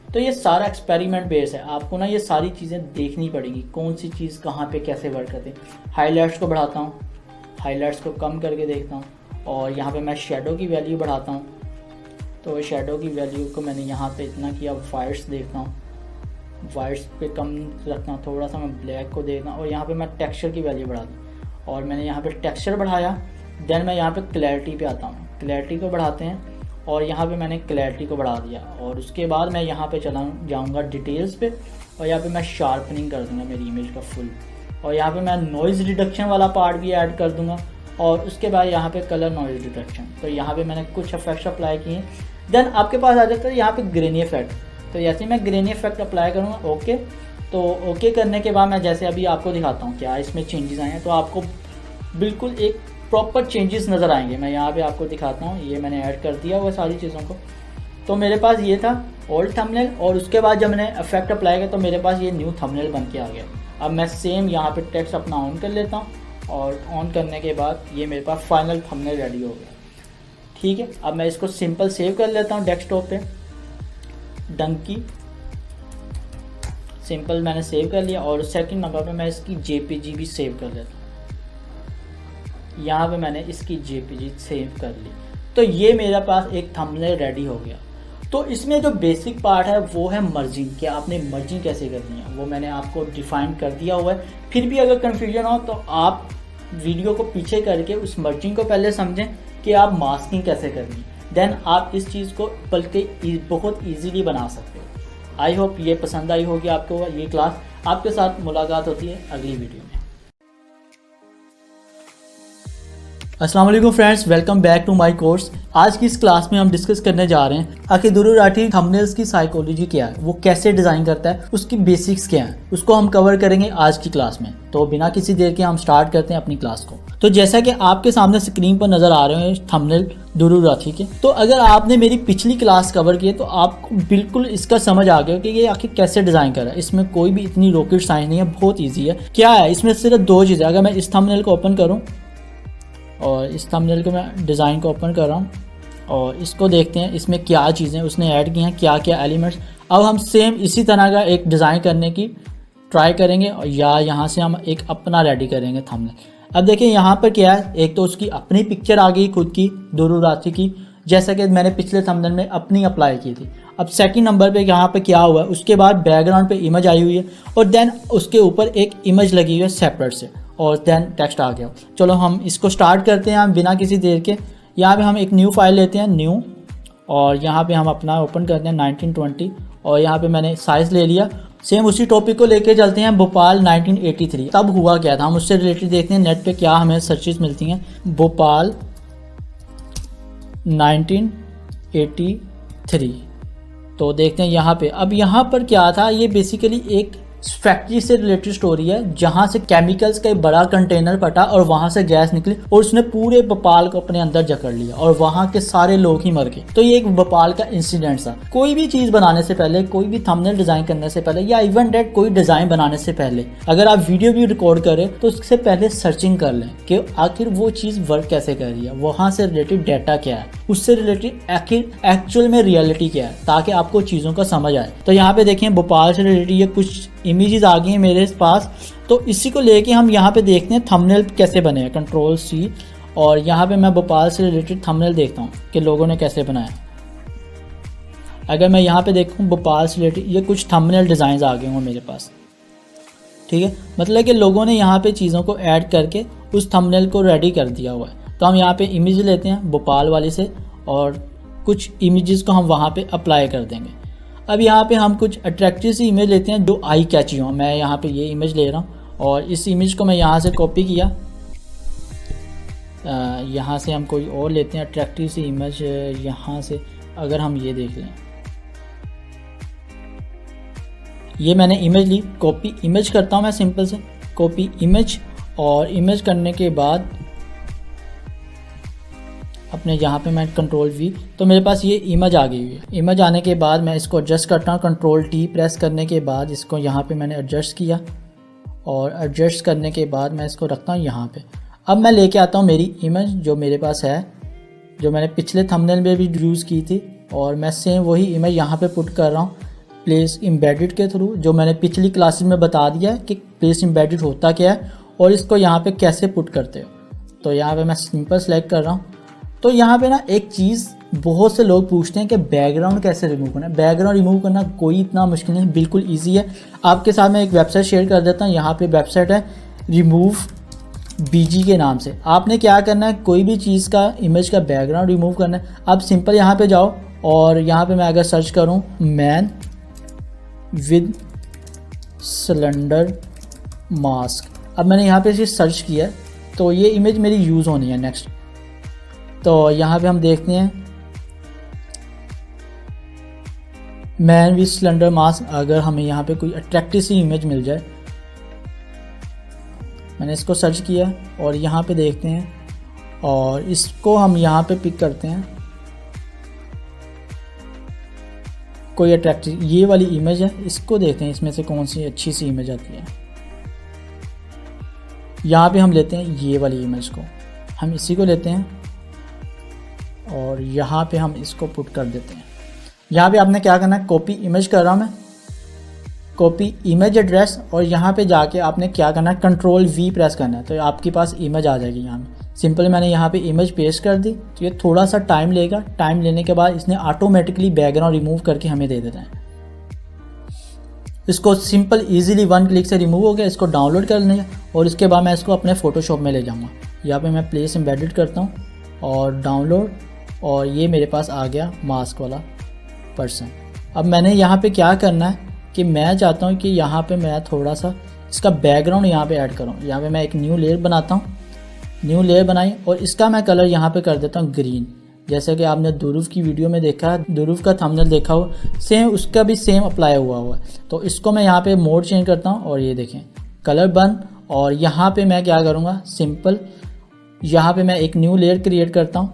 तो ये सारा एक्सपेरिमेंट बेस है, आपको ना ये सारी चीज़ें देखनी पड़ेंगी, कौन सी चीज़ कहाँ पे कैसे वर्क करती है। हाईलाइट्स को बढ़ाता हूँ, हाईलाइट्स को कम करके देखता हूँ, और यहाँ पे मैं शेडो की वैल्यू बढ़ाता हूँ। तो शेडो की वैल्यू को मैंने यहाँ पे इतना किया। वाइट्स देखता हूँ, वाइट्स पे कम रखता हूँ थोड़ा सा। मैं ब्लैक को देखता हूँ और यहाँ पे मैं टेक्सचर की वैल्यू बढ़ा दूँ, और मैंने यहाँ पे टेक्सचर बढ़ाया। देन मैं यहाँ पे क्लैरिटी पे आता हूँ, क्लैरिटी को बढ़ाते हैं और यहाँ पे मैंने क्लैरिटी को बढ़ा दिया। और उसके बाद मैं यहाँ पे चला जाऊँगा डिटेल्स पे, और यहाँ पे मैं शार्पनिंग कर दूँगा मेरी इमेज का फुल, और यहाँ पे मैं नॉइज़ रिडक्शन वाला पार्ट भी ऐड कर दूँगा। और उसके बाद यहाँ पे कलर नॉइज़ रिडक्शन, तो यहाँ पे मैंने कुछ इफेक्ट्स अप्लाई किए। देन आपके पास आ जाता है यहाँ पे ग्रेनी इफेक्ट। तो जैसे मैं ग्रेनी इफेक्ट अप्लाई करूँगा, ओके। तो ओके करने के बाद मैं जैसे अभी आपको दिखाता हूँ क्या इसमें चेंजेस आए हैं, तो आपको बिल्कुल एक प्रॉपर चेंजेस नज़र आएंगे। मैं यहाँ पे आपको दिखाता हूँ, ये मैंने ऐड कर दिया वो सारी चीज़ों को। तो मेरे पास ये था ओल्ड थंबनेल, और उसके बाद जब मैंने इफेक्ट अप्लाई किया तो मेरे पास ये न्यू थंबनेल बन के आ गया। अब मैं सेम यहाँ पे टेक्स्ट अपना ऑन कर लेता हूँ, और ऑन करने के बाद ये मेरे पास फाइनल थंबनेल रेडी हो गया, ठीक है। अब मैं इसको सिंपल सेव कर लेता हूँ डेस्कटॉप पे, डंकी सिंपल मैंने सेव कर लिया। और सेकंड नंबर पे मैं इसकी जेपीजी भी सेव कर लेता हूँ। यहाँ पे मैंने इसकी जेपीजी सेव कर ली। तो ये मेरे पास एक थंबनेल रेडी हो गया। तो इसमें जो बेसिक पार्ट है वो है मर्जिंग, कि आपने मर्जिंग कैसे करनी है वो मैंने आपको डिफाइन कर दिया हुआ है। फिर भी अगर कन्फ्यूजन हो तो आप वीडियो को पीछे करके उस मर्जिंग को पहले समझें कि आप मास्किंग कैसे करनी, देन आप इस चीज़ को बल्कि बहुत ईजीली बना सकते हो। आई होप ये पसंद आई होगी आपको ये क्लास। आपके साथ मुलाकात होती है अगली वीडियो में। अस्सलाम वालेकुम friends, welcome back to my course. आज की इस क्लास में हम डिस्कस करने जा रहे हैं आखिर दुर्र राठी थंबनेल्स की साइकोलॉजी क्या है, वो कैसे डिज़ाइन करता है, उसकी बेसिक्स क्या है, उसको हम कवर करेंगे आज की क्लास में। तो बिना किसी देर के हम स्टार्ट करते हैं अपनी क्लास को। तो जैसा कि आपके सामने स्क्रीन पर नजर आ रहे हैं थंबनेल दुर्र राठी के, तो अगर आपने मेरी पिछली क्लास कवर की है तो आपको बिल्कुल इसका समझ आ गया कि ये आखिर कैसे डिज़ाइन करा है। इसमें कोई भी इतनी रॉकेट साइंस नहीं है, बहुत ईजी है। क्या है इसमें, सिर्फ दो चीज़ें। अगर मैं इस थंबनेल को ओपन करूँ और इस थंबनेल को मैं डिज़ाइन को ओपन कर रहा हूँ और इसको देखते हैं इसमें क्या चीज़ें उसने ऐड की हैं, क्या क्या एलिमेंट्स। अब हम सेम इसी तरह का एक डिज़ाइन करने की ट्राई करेंगे, और या यहाँ से हम एक अपना रेडी करेंगे थंबनेल। अब देखिए यहाँ पर क्या है, एक तो उसकी अपनी पिक्चर आ गई खुद की दुर्र राठी की, जैसा कि मैंने पिछले थंबनेल में अपनी अप्लाई की थी। अब सेकंड नंबर पे यहाँ पे क्या हुआ है, उसके बाद बैकग्राउंड पे इमेज आई हुई है और देन उसके ऊपर एक इमेज लगी हुई है सेपरेट से, और देन टेक्स्ट आ गया। चलो हम इसको स्टार्ट करते हैं हम बिना किसी देर के। यहाँ पे हम एक न्यू फाइल लेते हैं, न्यू, और यहाँ पे हम अपना ओपन करते हैं 1920, और यहाँ पे मैंने साइज़ ले लिया सेम उसी टॉपिक को लेके चलते हैं, भोपाल 1983 तब हुआ क्या था, हम उससे रिलेटेड देखते हैं नेट पे क्या हमें सर्चेस मिलती हैं। भोपाल 1983 तो देखते हैं यहाँ पे। अब यहाँ पर क्या था, ये बेसिकली एक फैक्ट्री से रिलेटेड स्टोरी है जहाँ से केमिकल्स का एक बड़ा कंटेनर फटा और वहाँ से गैस निकली और उसने पूरे भोपाल को अपने अंदर जकड़ लिया और वहाँ के सारे लोग ही मर गए। तो ये एक भोपाल का इंसिडेंट था। कोई भी चीज़ बनाने से पहले, कोई भी थंबनेल डिज़ाइन करने से पहले या इवन डेट कोई डिज़ाइन बनाने से पहले अगर आप वीडियो भी रिकॉर्ड करें तो उससे पहले सर्चिंग कर लें कि आखिर वो चीज़ वर्क कैसे कर रही है, वहाँ से रिलेटेड डाटा क्या है, उससे रिलेटेड आखिर एक्चुअल में रियलिटी क्या है, ताकि आपको चीज़ों का समझ आए। तो यहाँ पे देखें भोपाल से रिलेटेड ये कुछ इमेजेस आ गई हैं मेरे पास, तो इसी को लेके हम यहाँ पे देखते हैं थंबनेल कैसे बने हैं। Ctrl+C और यहाँ पे मैं भोपाल से रिलेटेड थंबनेल देखता हूँ कि लोगों ने कैसे बनाया। अगर मैं यहाँ पे देखूँ भोपाल से रिलेटेड ये कुछ थंबनेल डिज़ाइन आ गए होंगे मेरे पास, ठीक है। मतलब कि लोगों ने यहाँ पे चीज़ों को ऐड करके उस थंबनेल को रेडी कर दिया हुआ है। तो हम यहाँ पे इमेज लेते हैं भोपाल वाले से और कुछ इमेजेस को हम वहाँ पे अप्लाई कर देंगे। अब यहाँ पे हम कुछ अट्रैक्टिव सी इमेज लेते हैं जो आई कैची हो। मैं यहाँ पे ये इमेज ले रहा हूँ और इस इमेज को मैं यहाँ से कॉपी किया, यहाँ से हम कोई और लेते हैं अट्रैक्टिव सी इमेज। यहाँ से अगर हम ये देख लें, ये मैंने इमेज ली, कॉपी इमेज करता हूँ मैं सिंपल से कॉपी इमेज, और इमेज करने के बाद अपने यहाँ पे मैं Ctrl+V, तो मेरे पास ये इमेज आ गई हुई है। इमेज आने के बाद मैं इसको एडजस्ट करता हूँ, Ctrl+T प्रेस करने के बाद इसको यहाँ पे मैंने एडजस्ट किया और एडजस्ट करने के बाद मैं इसको रखता हूँ यहाँ पे। अब मैं लेके आता हूँ मेरी इमेज जो मेरे पास है, जो मैंने पिछले थंबनेल में भी यूज़ की थी, और मैं सेम वही इमेज यहाँ पे पुट कर रहा हूँ प्लेस एम्बेडेड के थ्रू, जो मैंने पिछली क्लासेस में बता दिया है कि प्लेस एम्बेडेड होता क्या है और इसको यहाँ पे कैसे पुट करते हो। तो यहाँ पे मैं सिंपल सेलेक्ट कर रहा हूँ। तो यहाँ पे ना एक चीज़ बहुत से लोग पूछते हैं कि बैकग्राउंड कैसे रिमूव करना है। बैकग्राउंड रिमूव करना कोई इतना मुश्किल नहीं, बिल्कुल ईजी है। आपके साथ मैं एक वेबसाइट शेयर कर देता हूँ। यहाँ पे वेबसाइट है रिमूव BG के नाम से। आपने क्या करना है, कोई भी चीज़ का इमेज का बैकग्राउंड रिमूव करना है। आप सिंपल यहाँ पे जाओ और यहाँ पे मैं अगर सर्च करूँ मैन विद सिलेंडर मास्क, अब मैंने यहाँ पे इसे सर्च किया तो ये इमेज मेरी यूज़ होनी है। नेक्स्ट तो यहाँ पे हम देखते हैं मैन विद सिलेंडर मास्क। अगर हमें यहाँ पे कोई अट्रैक्टिव सी इमेज मिल जाए, मैंने इसको सर्च किया और यहाँ पे देखते हैं और इसको हम यहाँ पे पिक करते हैं। कोई अट्रैक्टिव ये वाली इमेज है, इसको देखते हैं इसमें से कौन सी अच्छी सी इमेज आती है। यहाँ पे हम लेते हैं ये वाली इमेज को, हम इसी को लेते हैं और यहाँ पे हम इसको पुट कर देते हैं। यहाँ पे आपने क्या करना है, कॉपी इमेज कर रहा हूँ मैं, कॉपी इमेज एड्रेस, और यहाँ पे जाके आपने क्या करना है Ctrl+V प्रेस करना है, तो आपके पास इमेज आ जाएगी। यहाँ पे सिंपल मैंने यहाँ पे इमेज पेस्ट कर दी। तो ये थोड़ा सा टाइम लेगा, टाइम लेने के बाद इसने ऑटोमेटिकली बैकग्राउंड रिमूव करके हमें दे देना है। इसको सिंपल इजीली 1 क्लिक से रिमूव हो गया। इसको डाउनलोड कर लेंगे और इसके बाद मैं इसको अपने फोटोशॉप में ले जाऊँगा। यहाँ पे मैं प्लेस एम्बेडेड करता हूँ और डाउनलोड, और ये मेरे पास आ गया मास्क वाला पर्सन। अब मैंने यहाँ पे क्या करना है कि मैं चाहता हूँ कि यहाँ पे मैं थोड़ा सा इसका बैकग्राउंड यहाँ पे ऐड करूँ। यहाँ पे मैं एक न्यू लेयर बनाता हूँ, न्यू लेयर बनाई और इसका मैं कलर यहाँ पे कर देता हूँ ग्रीन। जैसे कि आपने दुरूफ की वीडियो में देखा है, दुरूफ का थंबनेल देखा हो, सेम उसका भी सेम अप्लाई हुआ है। तो इसको मैं यहाँ पे मोड चेंज करता हूँ और ये देखें कलर बंद। और यहाँ पे मैं क्या करूँगा, सिंपल यहाँ पे मैं एक न्यू लेयर क्रिएट करता हूँ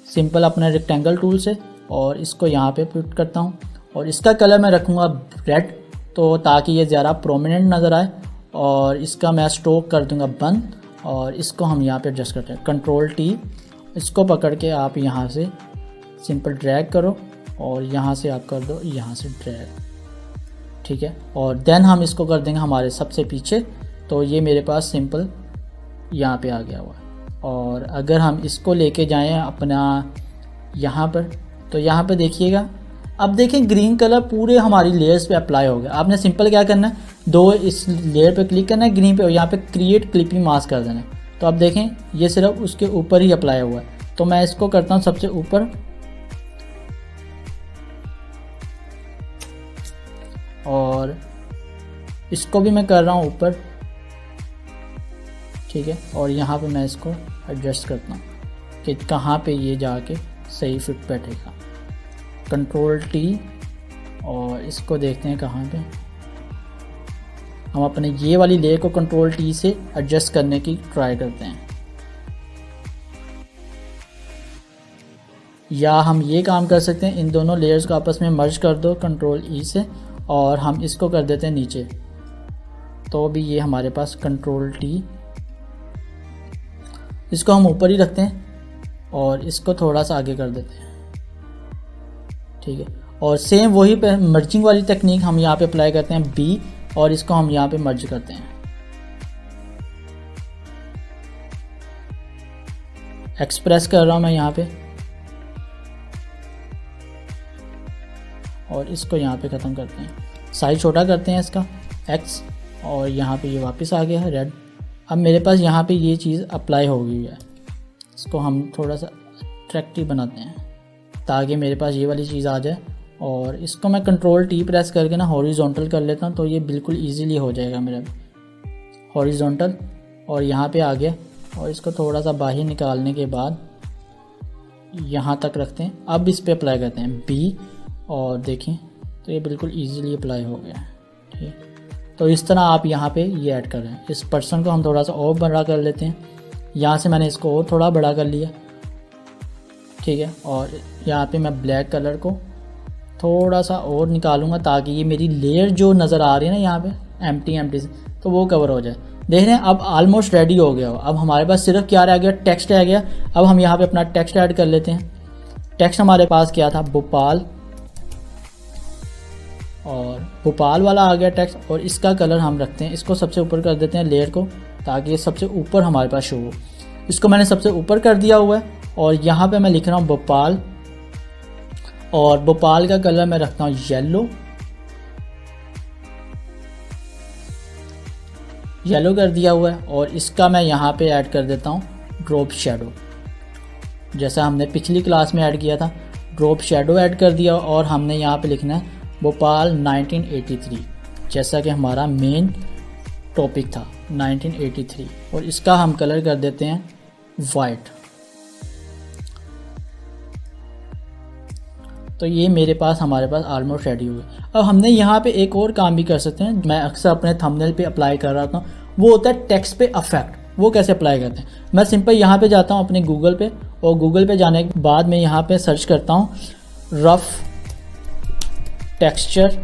सिंपल अपने रेक्टेंगल टूल से, और इसको यहाँ पे पुट करता हूँ और इसका कलर मैं रखूँगा रेड, तो ताकि ये ज़्यादा प्रोमिनेंट नज़र आए। और इसका मैं स्ट्रोक कर दूँगा बंद, और इसको हम यहाँ पे एडजस्ट करते हैं Ctrl+T, इसको पकड़ के आप यहाँ से सिंपल ड्रैग करो और यहाँ से आप कर दो यहाँ से ड्रैग, ठीक है। और देन हम इसको कर देंगे हमारे सबसे पीछे, तो ये मेरे पास सिंपल यहाँ पे आ गया हुआ है। और अगर हम इसको लेके जाएं अपना यहाँ पर, तो यहाँ पे देखिएगा, अब देखें ग्रीन कलर पूरे हमारी लेयर्स पे अप्लाई हो गया। आपने सिंपल क्या करना है, दो इस लेयर पे क्लिक करना है ग्रीन पे और यहाँ पे क्रिएट क्लिपिंग मास्क कर देना है। तो अब देखें ये सिर्फ उसके ऊपर ही अप्लाई हुआ है। तो मैं इसको करता हूँ सबसे ऊपर, और इसको भी मैं कर रहा हूँ ऊपर, ठीक है। और यहाँ पे मैं इसको एडजस्ट करता हूँ कि कहाँ पे ये जाके सही फिट बैठेगा। कंट्रोल टी, और इसको देखते हैं कहाँ पे हम अपने ये वाली लेयर को कंट्रोल टी से एडजस्ट करने की ट्राई करते हैं। या हम ये काम कर सकते हैं, इन दोनों लेयर्स को आपस में मर्ज कर दो कंट्रोल ई से, और हम इसको कर देते हैं नीचे, तो भी ये हमारे पास कंट्रोल टी, इसको हम ऊपर ही रखते हैं और इसको थोड़ा सा आगे कर देते हैं, ठीक है। और सेम वही मर्जिंग वाली टेक्निक हम यहाँ पे अप्लाई करते हैं बी, और इसको हम यहाँ पे मर्ज करते हैं। एक्सप्रेस कर रहा हूँ मैं यहाँ पे, और इसको यहाँ पे ख़त्म करते हैं। साइज छोटा करते हैं इसका एक्स, और यहाँ पे ये वापस आ गया है रेड। अब मेरे पास यहाँ पे ये चीज़ अप्लाई हो गई है, इसको हम थोड़ा सा अट्रैक्टिव बनाते हैं ताकि मेरे पास ये वाली चीज़ आ जाए। और इसको मैं कंट्रोल टी प्रेस करके ना हॉरिजॉन्टल कर लेता हूँ, तो ये बिल्कुल इजीली हो जाएगा मेरा हॉरिजॉन्टल। और यहाँ पे आ गया, और इसको थोड़ा सा बाहर निकालने के बाद यहाँ तक रखते हैं। अब इस पे अप्लाई करते हैं बी, और देखें तो ये बिल्कुल इजीली अप्लाई हो गया है, ठीक। तो इस तरह आप यहाँ पे ये ऐड कर रहे हैं। इस पर्सन को हम थोड़ा सा और बड़ा कर लेते हैं, यहाँ से मैंने इसको और थोड़ा बड़ा कर लिया, ठीक है। और यहाँ पे मैं ब्लैक कलर को थोड़ा सा और निकालूंगा ताकि ये मेरी लेयर जो नज़र आ रही है ना यहाँ पे एम्प्टी से, तो वो कवर हो जाए। देख रहे हैं अब ऑलमोस्ट रेडी हो गया। अब हमारे पास सिर्फ क्या रह गया, टेक्स्ट रह गया। अब हम यहाँ पे अपना टेक्स्ट ऐड कर लेते हैं। टेक्स्ट हमारे पास क्या था, भोपाल, और भोपाल वाला आ गया टेक्स्ट। और इसका कलर हम रखते हैं, इसको सबसे ऊपर कर देते हैं लेयर को, ताकि ये सबसे ऊपर हमारे पास शो हो। इसको मैंने सबसे ऊपर कर दिया हुआ है, और यहाँ पे मैं लिख रहा हूँ भोपाल, और भोपाल का कलर मैं रखता हूँ येलो कर दिया हुआ है। और इसका मैं यहाँ पे ऐड कर देता हूँ ड्रॉप शेडो, जैसा हमने पिछली क्लास में ऐड किया था। ड्रॉप शेडो ऐड कर दिया, और हमने यहाँ पे लिखना है भोपाल 1983, जैसा कि हमारा मेन टॉपिक था 1983। और इसका हम कलर कर देते हैं वाइट। तो ये मेरे पास हमारे पास ऑलमोस्ट रेडी हुए। अब हमने यहाँ पे एक और काम भी कर सकते हैं, मैं अक्सर अपने थंबनेल पे अप्लाई कर रहा था, वो होता है टेक्स्ट पे इफेक्ट। वो कैसे अप्लाई करते हैं, मैं सिंपल यहाँ पे जाता हूँ अपने गूगल पे, और गूगल पे जाने के बाद मैं यहाँ पे सर्च करता हूँ रफ़ टेक्सचर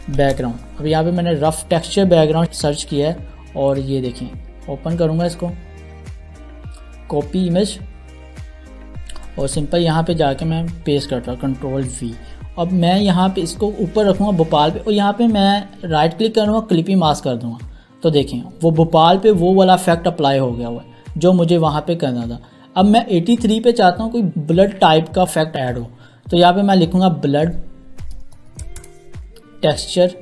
बैकग्राउंड। अब यहाँ पे मैंने रफ़ टेक्सचर बैकग्राउंड सर्च किया है, और ये देखें, ओपन करूँगा इसको, कॉपी इमेज, और सिंपल यहाँ पे जाके मैं पेस्ट करता हूँ कंट्रोल वी। अब मैं यहाँ पे इसको ऊपर रखूँगा भोपाल पे, और यहाँ पे मैं राइट क्लिक करूँगा, क्लिपिंग मास्क कर दूँगा। तो देखें वो भोपाल पे वो वाला इफेक्ट अप्लाई हो गया हुआ है जो मुझे वहाँ पे करना था। अब मैं 83 पे चाहता हूँ कोई ब्लड टाइप का इफेक्ट ऐड हो, तो यहाँ पे मैं लिखूँगा ब्लड टेक्सचर।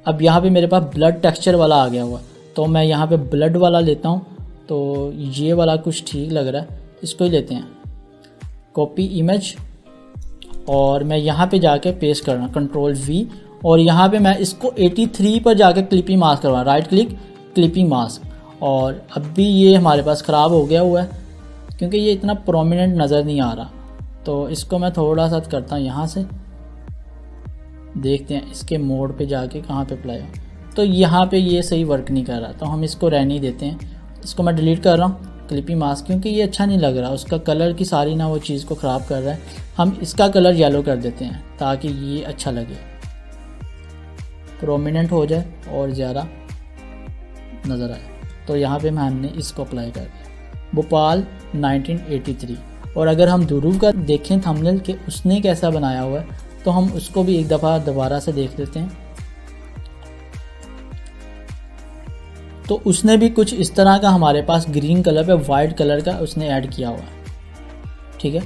अब यहाँ पे मेरे पास ब्लड टेक्सचर वाला आ गया हुआ, तो मैं यहाँ पे ब्लड वाला लेता हूँ। तो ये वाला कुछ ठीक लग रहा है, इसको ही लेते हैं, कॉपी इमेज, और मैं यहाँ पे जाके पेस्ट करना कंट्रोल वी। और यहाँ पे मैं इसको 83 पर जाके क्लिपिंग मास्क करवा, राइट क्लिक क्लिपिंग मास्क। और अब भी ये हमारे पास ख़राब हो गया हुआ है क्योंकि ये इतना प्रोमिनेंट नज़र नहीं आ रहा। तो इसको मैं थोड़ा सा करता हूँ यहाँ से, देखते हैं इसके मोड पे जाके कहाँ पे अप्लाई हो। तो यहाँ पे ये सही वर्क नहीं कर रहा, तो हम इसको रहने ही देते हैं। इसको मैं डिलीट कर रहा हूँ क्लिपिंग मास्क, क्योंकि ये अच्छा नहीं लग रहा, उसका कलर की सारी ना वो चीज़ को ख़राब कर रहा है। हम इसका कलर येलो कर देते हैं ताकि ये अच्छा लगे, प्रोमिनेंट हो जाए और ज़्यादा नज़र आए। तो यहाँ पे हमने इसको अप्लाई कर दिया, भोपाल 1983। और अगर हम ध्रुव का देखें थंबनेल के उसने कैसा बनाया हुआ है, तो हम उसको भी एक दफ़ा दोबारा से देख लेते हैं। तो उसने भी कुछ इस तरह का हमारे पास ग्रीन कलर पे वाइट कलर का उसने ऐड किया हुआ है, ठीक है।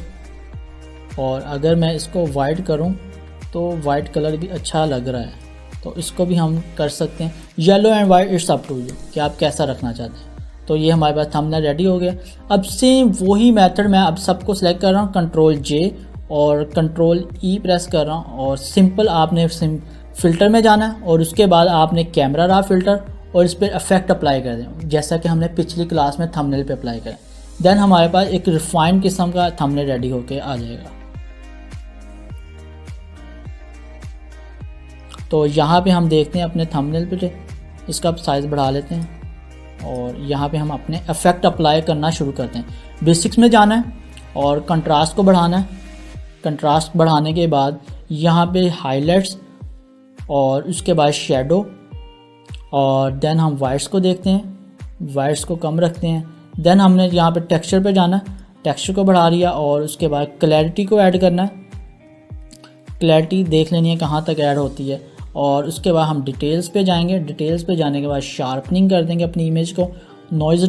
और अगर मैं इसको वाइट करूं तो वाइट कलर भी अच्छा लग रहा है, तो इसको भी हम कर सकते हैं। Yellow and white it's up to you कि आप कैसा रखना चाहते हैं। तो ये हमारे पास थंबनेल रेडी हो गया। अब सेम वही मेथड मैं अब सबको सेलेक्ट कर रहा हूँ, कंट्रोल जे और कंट्रोल ई प्रेस कर रहा हूँ, और सिंपल आपने फ़िल्टर में जाना है और उसके बाद आपने कैमरा रॉ फ़िल्टर और इस पर इफेक्ट अप्लाई कर दें, जैसा कि हमने पिछली क्लास में थंबनेल पे अप्लाई करा। देन हमारे पास एक रिफाइंड किस्म का थंबनेल रेडी होके आ जाएगा। तो यहाँ पे हम देखते हैं अपने थंबनेल पे, इसका साइज़ बढ़ा लेते हैं और यहाँ पे हम अपने इफेक्ट अप्लाई करना शुरू करते हैं। बेसिक्स में जाना है और कंट्रास्ट को बढ़ाना है। कंट्रास्ट बढ़ाने के बाद यहाँ पे हाइलाइट्स और उसके बाद शेडो और देन हम वाइट्स को देखते हैं, वाइट्स को कम रखते हैं। देन हमने यहाँ पे टेक्सचर पे जाना है, टेक्सचर को बढ़ा लिया और उसके बाद क्लैरिटी को ऐड करना है। क्लैरिटी देख लेनी है कहाँ तक ऐड होती है और उसके बाद हम डिटेल्स पे जाएंगे। डिटेल्स पे जाने के बाद शार्पनिंग कर देंगे अपनी इमेज को, नॉइज़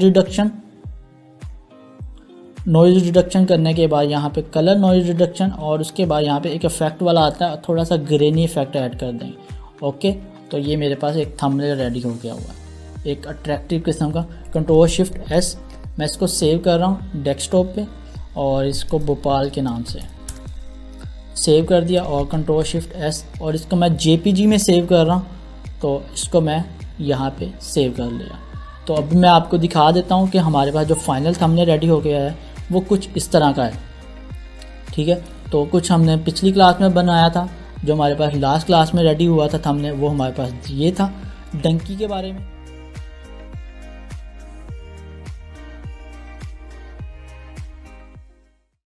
रिडक्शन करने के बाद यहाँ पे कलर नॉइज़ रिडक्शन और उसके बाद यहाँ पे एक इफेक्ट वाला आता है, थोड़ा सा ग्रेनी इफेक्ट ऐड कर देंगे। ओके, तो ये मेरे पास एक थंबनेल रेडी हो गया हुआ है, एक अट्रैक्टिव किस्म का। कंट्रोल शिफ्ट एस, मैं इसको सेव कर रहा हूँ डेस्कटॉप पे और इसको भोपाल के नाम से सेव कर दिया और कंट्रोल शिफ्ट एस और इसको मैं जेपीजी में सेव कर रहा हूँ, तो इसको मैं यहाँ पे सेव कर लिया। तो अब मैं आपको दिखा देता हूँ कि हमारे पास जो फाइनल थंबनेल रेडी हो गया है वो कुछ इस तरह का है। ठीक है, तो कुछ हमने पिछली क्लास में बनाया था, जो हमारे पास लास्ट क्लास में रेडी हुआ था थंबनेल, वो हमारे पास ये था डंकी के बारे में।